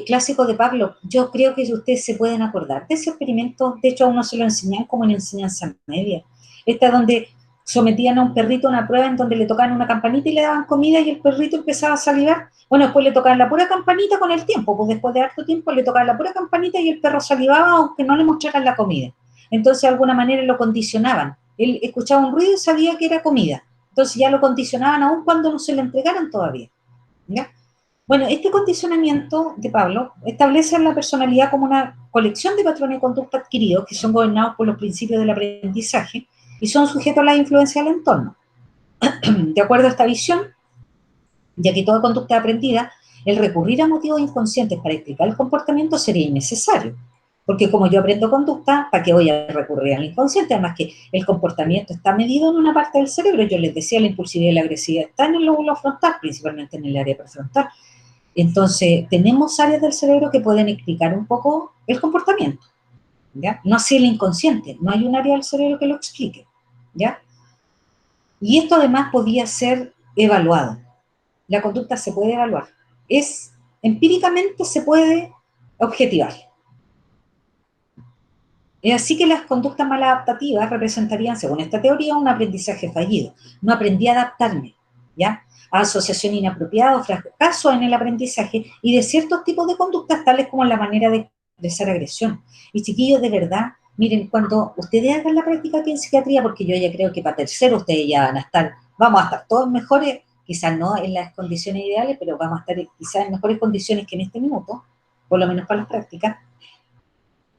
clásicos de Pavlov, yo creo que ustedes se pueden acordar de ese experimento. De hecho a uno se lo enseñan como en enseñanza media. Esta donde sometían a un perrito a una prueba en donde le tocaban una campanita y le daban comida y el perrito empezaba a salivar. Bueno, después le tocaban la pura campanita con el tiempo, pues después de harto tiempo le tocaban la pura campanita y el perro salivaba aunque no le mostraran la comida. Entonces de alguna manera lo condicionaban. Él escuchaba un ruido y sabía que era comida. Entonces ya lo condicionaban aún cuando no se le entregaran todavía, ¿ya? Bueno, este condicionamiento de Pablo establece a la personalidad como una colección de patrones de conducta adquiridos que son gobernados por los principios del aprendizaje y son sujetos a la influencia del entorno. De acuerdo a esta visión, ya que toda conducta aprendida, el recurrir a motivos inconscientes para explicar el comportamiento sería innecesario. Porque como yo aprendo conducta, ¿para qué voy a recurrir al inconsciente? Además que el comportamiento está medido en una parte del cerebro. Yo les decía, la impulsividad y la agresividad están en el lóbulo frontal, principalmente en el área prefrontal. Entonces, tenemos áreas del cerebro que pueden explicar un poco el comportamiento, ¿ya? No así el inconsciente, no hay un área del cerebro que lo explique, ¿ya? Y esto además podía ser evaluado. La conducta se puede evaluar. Empíricamente se puede objetivar. Es así que las conductas maladaptativas representarían, según esta teoría, un aprendizaje fallido. No aprendí a adaptarme, ¿ya? A asociación inapropiada o fracaso en el aprendizaje y de ciertos tipos de conductas, tales como la manera de expresar agresión. Y chiquillos, de verdad, miren, cuando ustedes hagan la práctica aquí en psiquiatría, porque yo ya creo que para tercero ustedes ya van a estar, vamos a estar todos mejores, quizás no en las condiciones ideales, pero vamos a estar quizás en mejores condiciones que en este minuto, por lo menos para las prácticas,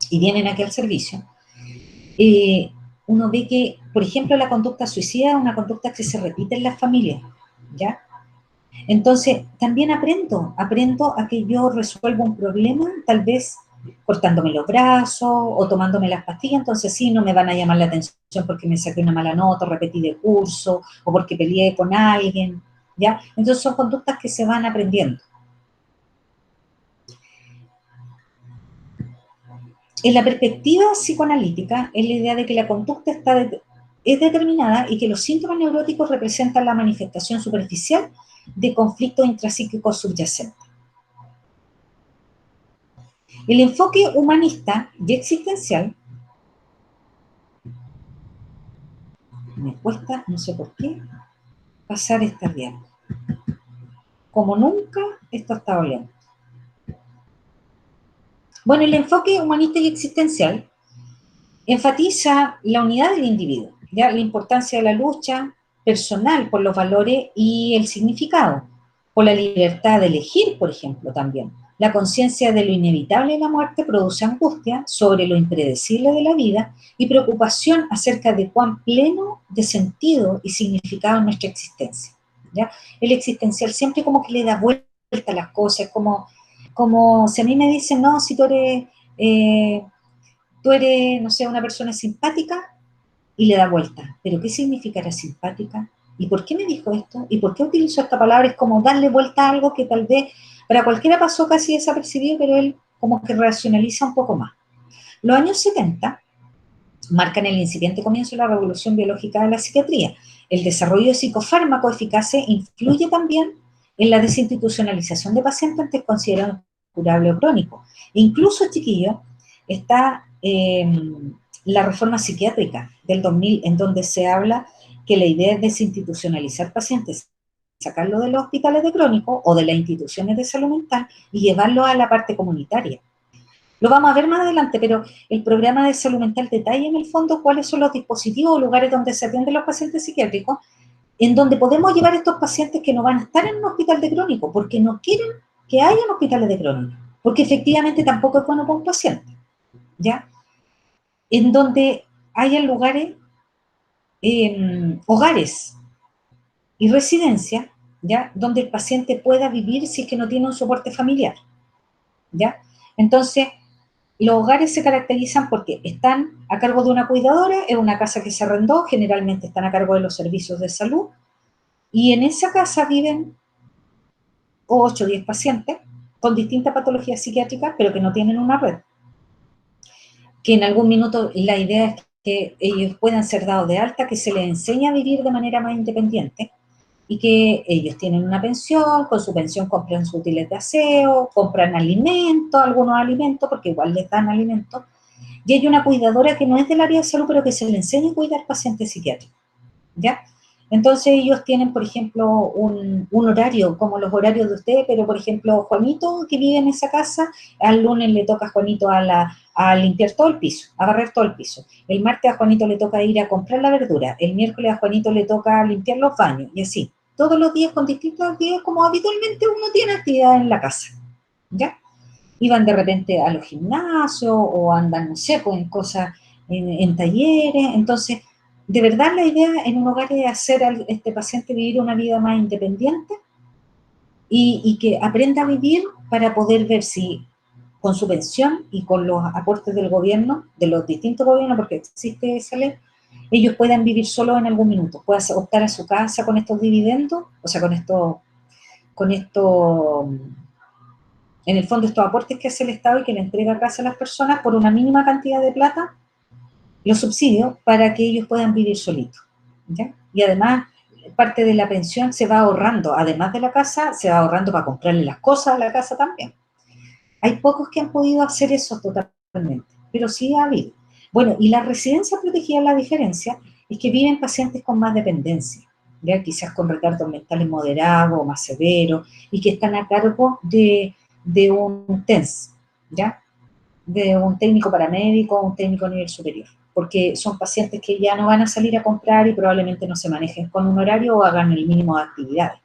y vienen aquí al servicio. Uno ve que, por ejemplo, la conducta suicida es una conducta que se repite en las familias, ¿ya? Entonces, también aprendo a que yo resuelvo un problema, tal vez cortándome los brazos o tomándome las pastillas, entonces sí, no me van a llamar la atención porque me saqué una mala nota, o repetí de curso, o porque peleé con alguien, ¿ya? Entonces son conductas que se van aprendiendo. En la perspectiva psicoanalítica, es la idea de que la conducta es determinada y que los síntomas neuróticos representan la manifestación superficial de conflictos intrapsíquicos subyacentes. El enfoque humanista y existencial, me cuesta, no sé por qué, pasar esta diapositiva. Como nunca, esto está oliendo. Bueno, el enfoque humanista y existencial enfatiza la unidad del individuo, ¿ya? La importancia de la lucha personal por los valores y el significado, por la libertad de elegir, por ejemplo, también. La conciencia de lo inevitable de la muerte produce angustia sobre lo impredecible de la vida y preocupación acerca de cuán pleno de sentido y significado es nuestra existencia, ¿ya? El existencial siempre como que le da vuelta a las cosas, como si a mí me dicen, no, si tú eres, no sé, una persona simpática, y le da vuelta. ¿Pero qué significará simpática? ¿Y por qué me dijo esto? ¿Y por qué utilizó esta palabra? Es como darle vuelta a algo que tal vez para cualquiera pasó casi desapercibido, pero él como que racionaliza un poco más. Los años 70 marcan el incipiente comienzo de la revolución biológica de la psiquiatría. El desarrollo de psicofármacos eficaces influye también en la desinstitucionalización de pacientes antes considerados incurables o crónicos. E incluso, chiquillos, está la reforma psiquiátrica del 2000, en donde se habla que la idea es desinstitucionalizar pacientes, sacarlo de los hospitales de crónicos o de las instituciones de salud mental y llevarlo a la parte comunitaria. Lo vamos a ver más adelante, pero el programa de salud mental detalla en el fondo cuáles son los dispositivos o lugares donde se atienden los pacientes psiquiátricos, en donde podemos llevar a estos pacientes que no van a estar en un hospital de crónico, porque no quieren que haya hospitales de crónico, porque efectivamente tampoco es bueno para un paciente, ¿ya? En donde haya lugares, hogares y residencias, ¿ya? Donde el paciente pueda vivir si es que no tiene un soporte familiar, ¿ya? Entonces, los hogares se caracterizan porque están a cargo de una cuidadora, es una casa que se arrendó, generalmente están a cargo de los servicios de salud, y en esa casa viven 8 o 10 pacientes con distintas patologías psiquiátricas, pero que no tienen una red. Que en algún minuto la idea es que ellos puedan ser dados de alta, que se les enseñe a vivir de manera más independiente, y que ellos tienen una pensión, con su pensión compran sus útiles de aseo, compran alimentos, algunos alimentos, porque igual les dan alimentos, y hay una cuidadora que no es del área de salud, pero que se le enseña a cuidar pacientes psiquiátricos, ¿ya? Entonces ellos tienen, por ejemplo, un horario, como los horarios de ustedes, pero por ejemplo, Juanito, que vive en esa casa, al lunes le toca a Juanito a limpiar todo el piso, a barrer todo el piso. El martes a Juanito le toca ir a comprar la verdura, el miércoles a Juanito le toca limpiar los baños, y así. Todos los días con distintas actividades, como habitualmente uno tiene actividades en la casa, ¿ya? Iban de repente a los gimnasios o andan, no sé, pues en cosas, en talleres. Entonces, de verdad la idea en un hogar es hacer a este paciente vivir una vida más independiente y que aprenda a vivir para poder ver si con su pensión y con los aportes del gobierno, de los distintos gobiernos, porque existe esa ley, ellos puedan vivir solos en algún minuto, puedan optar a su casa con estos dividendos, o sea, con esto, en el fondo estos aportes que hace el Estado y que le entrega a casa a las personas por una mínima cantidad de plata, los subsidios para que ellos puedan vivir solitos, ¿ya? Y además, parte de la pensión se va ahorrando, además de la casa, se va ahorrando para comprarle las cosas a la casa también. Hay pocos que han podido hacer eso totalmente, pero sí ha habido. Bueno, y la residencia protegida, la diferencia es que viven pacientes con más dependencia, ¿ya? Quizás con retardos mentales moderados o más severos, y que están a cargo de un TENS, ¿ya? de un técnico paramédico o un técnico a nivel superior, porque son pacientes que ya no van a salir a comprar y probablemente no se manejen con un horario o hagan el mínimo de actividades.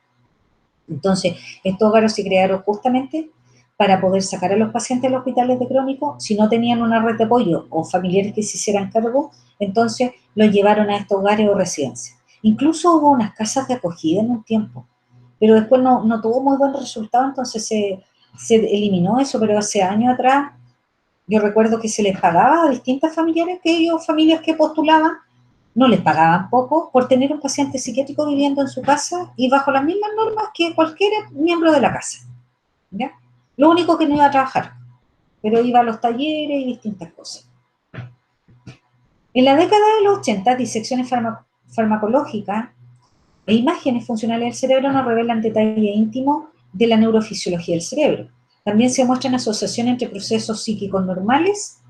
Entonces, estos hogares se crearon justamente para poder sacar a los pacientes de los hospitales de crónicos. Si no tenían una red de apoyo o familiares que se hicieran cargo, entonces los llevaron a estos hogares o residencias. Incluso hubo unas casas de acogida en un tiempo, pero después no tuvo muy buen resultado, entonces se eliminó eso, pero hace años atrás yo recuerdo que se les pagaba a distintas familias que postulaban, no les pagaban poco por tener un paciente psiquiátrico viviendo en su casa y bajo las mismas normas que cualquier miembro de la casa, ¿ya? Lo único que no iba a trabajar, pero iba a los talleres y distintas cosas. En la década de los 80, disecciones farmacológicas e imágenes funcionales del cerebro nos revelan detalles íntimos de la neurofisiología del cerebro. También se muestran asociaciones entre procesos psíquicos normales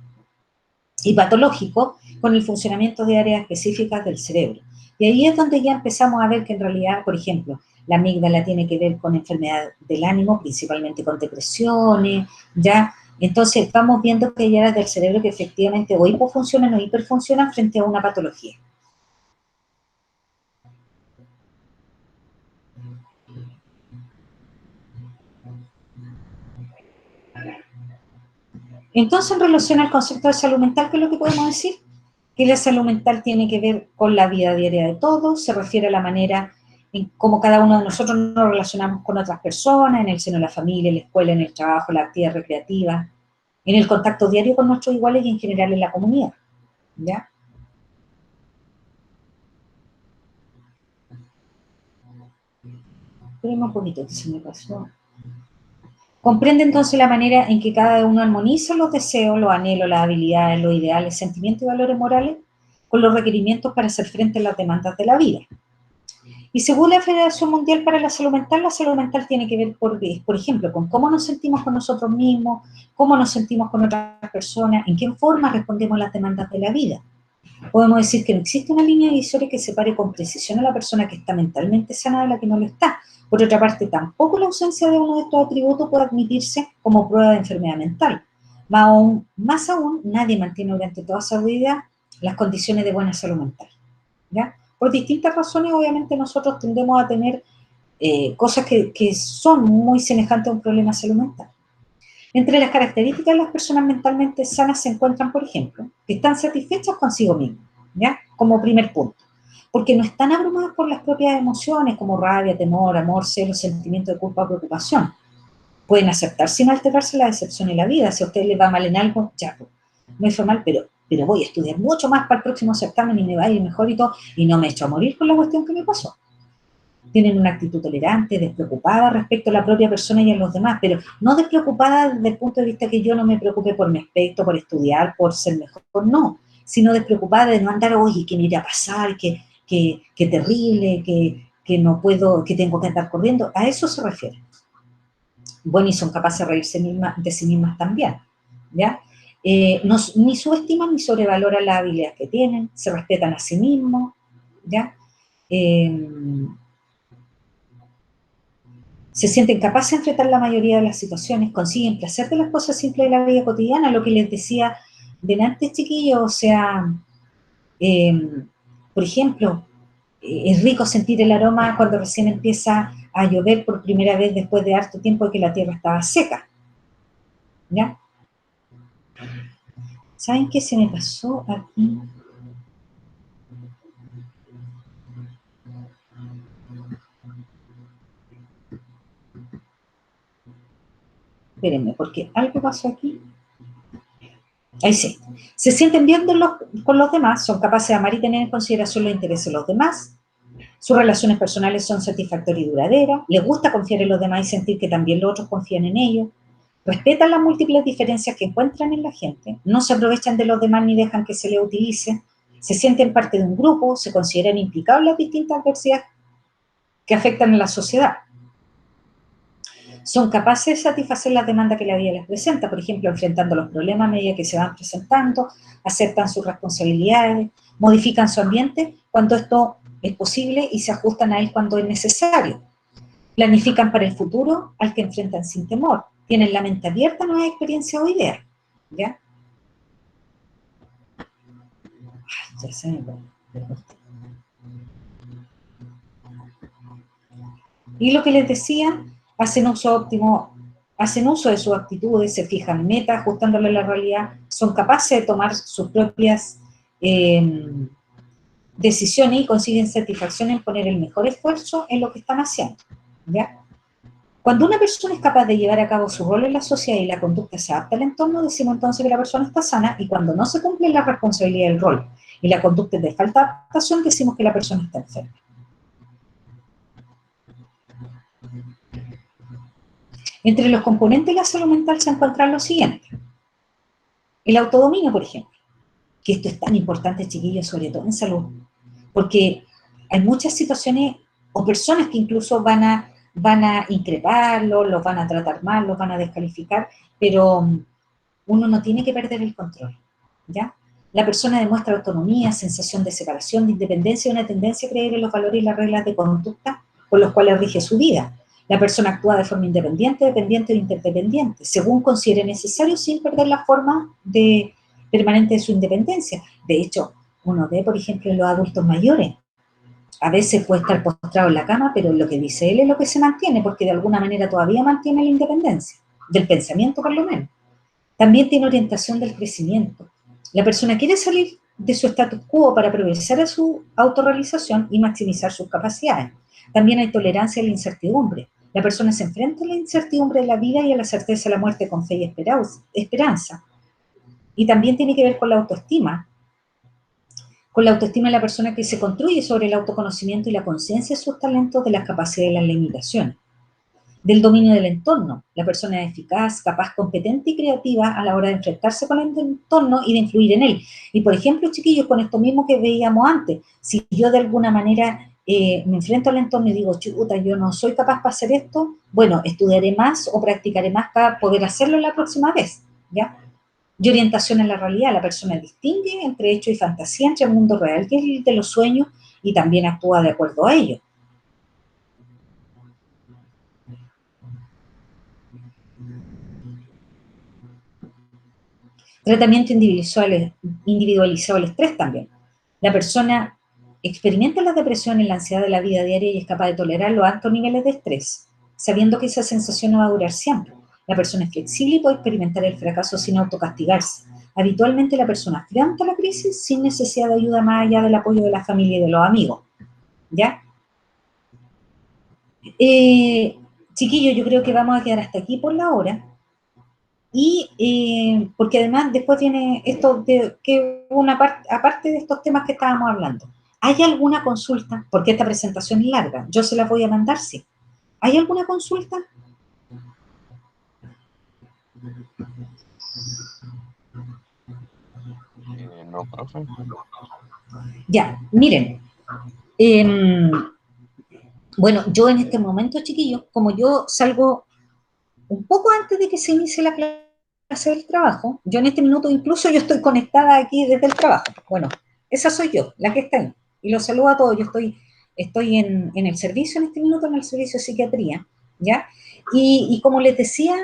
y patológicos con el funcionamiento de áreas específicas del cerebro. Y ahí es donde ya empezamos a ver que en realidad, por ejemplo, la amígdala tiene que ver con enfermedad del ánimo, principalmente con depresiones, ¿ya? Entonces vamos viendo que hay áreas del cerebro que efectivamente o hipofuncionan o hiperfuncionan frente a una patología. Entonces, en relación al concepto de salud mental, ¿qué es lo que podemos decir? Que la salud mental tiene que ver con la vida diaria de todos, se refiere a la manera en cómo cada uno de nosotros nos relacionamos con otras personas, en el seno de la familia, en la escuela, en el trabajo, en la actividad recreativa, en el contacto diario con nuestros iguales y en general en la comunidad, ¿ya? Espérenme un poquito, que se me pasó. Comprende entonces la manera en que cada uno armoniza los deseos, los anhelos, las habilidades, los ideales, sentimientos y valores morales con los requerimientos para hacer frente a las demandas de la vida. Y según la Federación Mundial para la Salud Mental tiene que ver, por ejemplo, con cómo nos sentimos con nosotros mismos, cómo nos sentimos con otras personas, en qué forma respondemos a las demandas de la vida. Podemos decir que no existe una línea divisoria que separe con precisión a la persona que está mentalmente sana de la que no lo está. Por otra parte, tampoco la ausencia de uno de estos atributos puede admitirse como prueba de enfermedad mental. Más aún, nadie mantiene durante toda su vida las condiciones de buena salud mental, ¿ya? Por distintas razones, obviamente, nosotros tendemos a tener cosas que son muy semejantes a un problema de salud mental. Entre las características de las personas mentalmente sanas se encuentran, por ejemplo, que están satisfechas consigo mismas, ¿ya? Como primer punto. Porque no están abrumadas por las propias emociones como rabia, temor, amor, celos, sentimiento de culpa o preocupación. Pueden aceptar sin alterarse la decepción en la vida. Si a usted le va mal en algo, ya, me fue mal, pero voy a estudiar mucho más para el próximo certamen y me va a ir mejor y todo, y no me echo a morir con la cuestión que me pasó. Tienen una actitud tolerante, despreocupada respecto a la propia persona y a los demás, pero no despreocupada desde el punto de vista que yo no me preocupe por mi aspecto, por estudiar, por ser mejor, no, sino despreocupada de no andar, oye, ¿qué me irá a pasar? ¿Qué terrible? ¿Que no puedo, que tengo que andar corriendo? A eso se refiere. Bueno, y son capaces de reírse de sí mismas también, ¿ya? Ni subestiman ni sobrevaloran las habilidades que tienen, se respetan a sí mismos, ¿ya? Se sienten capaces de enfrentar la mayoría de las situaciones, consiguen placer de las cosas simples de la vida cotidiana, lo que les decía delante, chiquillos, o sea, por ejemplo, es rico sentir el aroma cuando recién empieza a llover por primera vez después de harto tiempo de que la tierra estaba seca, ¿ya? ¿Saben qué se me pasó aquí? Espérenme, porque algo pasó aquí. Ahí sí. Se sienten bien con los demás, son capaces de amar y tener en consideración los intereses de los demás. Sus relaciones personales son satisfactorias y duraderas. Les gusta confiar en los demás y sentir que también los otros confían en ellos. Respetan las múltiples diferencias que encuentran en la gente. No se aprovechan de los demás ni dejan que se les utilice. Se sienten parte de un grupo, se consideran implicados en las distintas adversidades que afectan a la sociedad. Son capaces de satisfacer las demandas que la vida les presenta, por ejemplo, enfrentando los problemas a medida que se van presentando, aceptan sus responsabilidades, modifican su ambiente cuando esto es posible y se ajustan a él cuando es necesario. Planifican para el futuro al que enfrentan sin temor. Tienen la mente abierta a nuevas experiencias o ideas, ¿ya? Ya sé, y lo que les decía, hacen uso óptimo, hacen uso de sus actitudes, se fijan metas, ajustándole a la realidad, son capaces de tomar sus propias decisiones y consiguen satisfacción en poner el mejor esfuerzo en lo que están haciendo, ¿ya? Cuando una persona es capaz de llevar a cabo su rol en la sociedad y la conducta se adapta al entorno, decimos entonces que la persona está sana, y cuando no se cumple la responsabilidad del rol y la conducta es de falta de adaptación, decimos que la persona está enferma. Entre los componentes de la salud mental se encuentran los siguientes. El autodominio, por ejemplo, que esto es tan importante, chiquillos, sobre todo en salud, porque hay muchas situaciones o personas que incluso van a increparlo, los van a tratar mal, los van a descalificar, pero uno no tiene que perder el control, ¿ya? La persona demuestra autonomía, sensación de separación, de independencia y una tendencia a creer en los valores y las reglas de conducta con los cuales rige su vida. La persona actúa de forma independiente, dependiente o interdependiente, según considere necesario, sin perder la forma permanente de su independencia. De hecho, uno ve, por ejemplo, en los adultos mayores, a veces puede estar postrado en la cama, pero lo que dice él es lo que se mantiene, porque de alguna manera todavía mantiene la independencia, del pensamiento por lo menos. También tiene orientación del crecimiento. La persona quiere salir de su status quo para progresar a su autorrealización y maximizar sus capacidades. También hay tolerancia a la incertidumbre. La persona se enfrenta a la incertidumbre de la vida y a la certeza de la muerte con fe y esperanza. Y también tiene que ver con la autoestima de la persona, que se construye sobre el autoconocimiento y la conciencia de sus talentos, de las capacidades y las limitaciones. Del dominio del entorno. La persona es eficaz, capaz, competente y creativa a la hora de enfrentarse con el entorno y de influir en él. Y, por ejemplo, chiquillos, con esto mismo que veíamos antes, si yo de alguna manera me enfrento al entorno y digo, chuta, yo no soy capaz para hacer esto, bueno, estudiaré más o practicaré más para poder hacerlo la próxima vez, ¿ya? Y orientación en la realidad. La persona distingue entre hecho y fantasía, entre el mundo real, que es el de los sueños, y también actúa de acuerdo a ello. Tratamiento individualizado del estrés también. La persona experimenta la depresión y la ansiedad de la vida diaria y es capaz de tolerar los altos niveles de estrés, sabiendo que esa sensación no va a durar siempre. La persona es flexible y puede experimentar el fracaso sin autocastigarse. Habitualmente la persona afronta la crisis sin necesidad de ayuda más allá del apoyo de la familia y de los amigos, ¿ya? Chiquillos, yo creo que vamos a quedar hasta aquí por la hora. Y porque además después viene esto de que una parte, aparte de estos temas que estábamos hablando, ¿hay alguna consulta? Porque esta presentación es larga, yo se la voy a mandar, sí. ¿Hay alguna consulta? No, profe. Ya, miren, eh, bueno, yo en este momento, chiquillos, como yo salgo un poco antes de que se inicie la clase del trabajo, yo en este minuto incluso yo estoy conectada aquí desde el trabajo. Bueno, esa soy yo, la que está ahí. Y los saludo a todos. Yo estoy en el servicio en este minuto, en el servicio de psiquiatría, ¿ya? Y como les decía,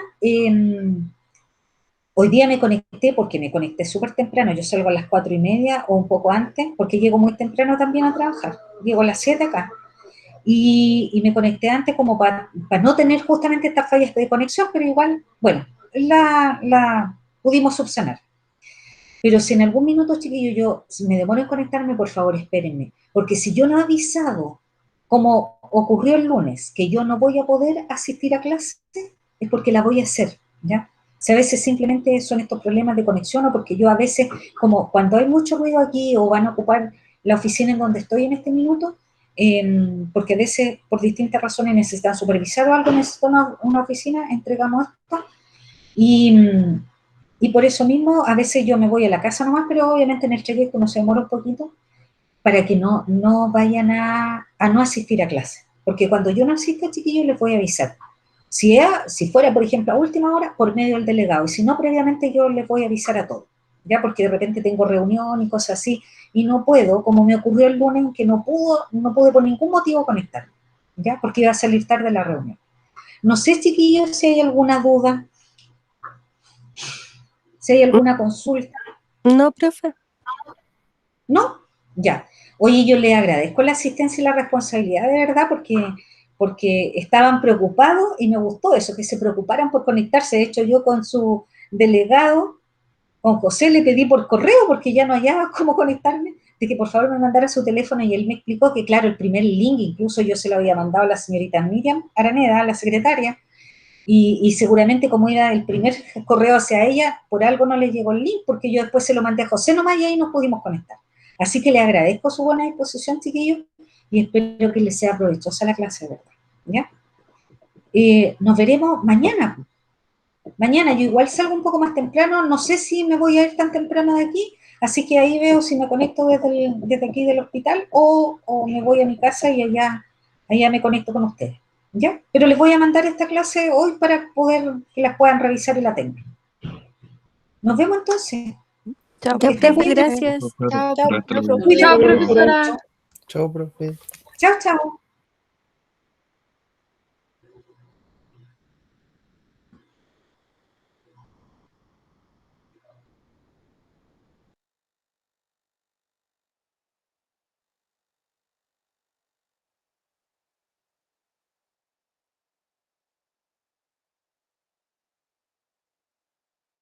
hoy día me conecté porque me conecté súper temprano. Yo salgo a las 4:30 o un poco antes, porque llego muy temprano también a trabajar. Llego a las 7 acá. Y me conecté antes como para no tener justamente estas fallas de conexión, pero igual, bueno, la pudimos subsanar. Pero si en algún minuto, chiquillo, si me demoro en conectarme, por favor, espérenme. Porque si yo no he avisado, como ocurrió el lunes, que yo no voy a poder asistir a clase, es porque la voy a hacer, ¿ya? Si a veces simplemente son estos problemas de conexión, o porque yo a veces, como cuando hay mucho ruido aquí o van a ocupar la oficina en donde estoy en este minuto, porque a veces por distintas razones necesitan supervisar o algo, necesitan una oficina, entregamos esto, y por eso mismo a veces yo me voy a la casa nomás, pero obviamente en el trayecto uno se demora un poquito para que no vayan a no asistir a clase, porque cuando yo no asista, chiquillos, les voy a avisar. Si fuera, por ejemplo, a última hora, por medio del delegado, y si no, previamente yo les voy a avisar a todos, ya, porque de repente tengo reunión y cosas así, y no puedo, como me ocurrió el lunes, que no pude por ningún motivo conectar, ya, porque iba a salir tarde la reunión. No sé, chiquillos, si hay alguna duda, si hay alguna consulta. No, profe. ¿No? Ya. Oye, yo le agradezco la asistencia y la responsabilidad de verdad porque estaban preocupados y me gustó eso, que se preocuparan por conectarse. De hecho, yo con su delegado, con José, le pedí por correo porque ya no hallaba cómo conectarme, de que por favor me mandara su teléfono y él me explicó que, claro, el primer link, incluso yo se lo había mandado a la señorita Miriam Araneda, la secretaria, y seguramente como era el primer correo hacia ella, por algo no le llegó el link, porque yo después se lo mandé a José nomás y ahí nos pudimos conectar. Así que le agradezco su buena disposición, chiquillos, y espero que les sea provechosa la clase, ¿verdad? ¿Ya? Nos veremos mañana. Mañana yo igual salgo un poco más temprano, no sé si me voy a ir tan temprano de aquí, así que ahí veo si me conecto desde aquí del hospital o me voy a mi casa y allá me conecto con ustedes. ¿Ya? Pero les voy a mandar esta clase hoy para poder que las puedan revisar y la tengan. Nos vemos entonces. Chao, Que estén profe, bien. gracias. Chao, Cuídense. Chao, profesora. Chao, profe. Chao, chao.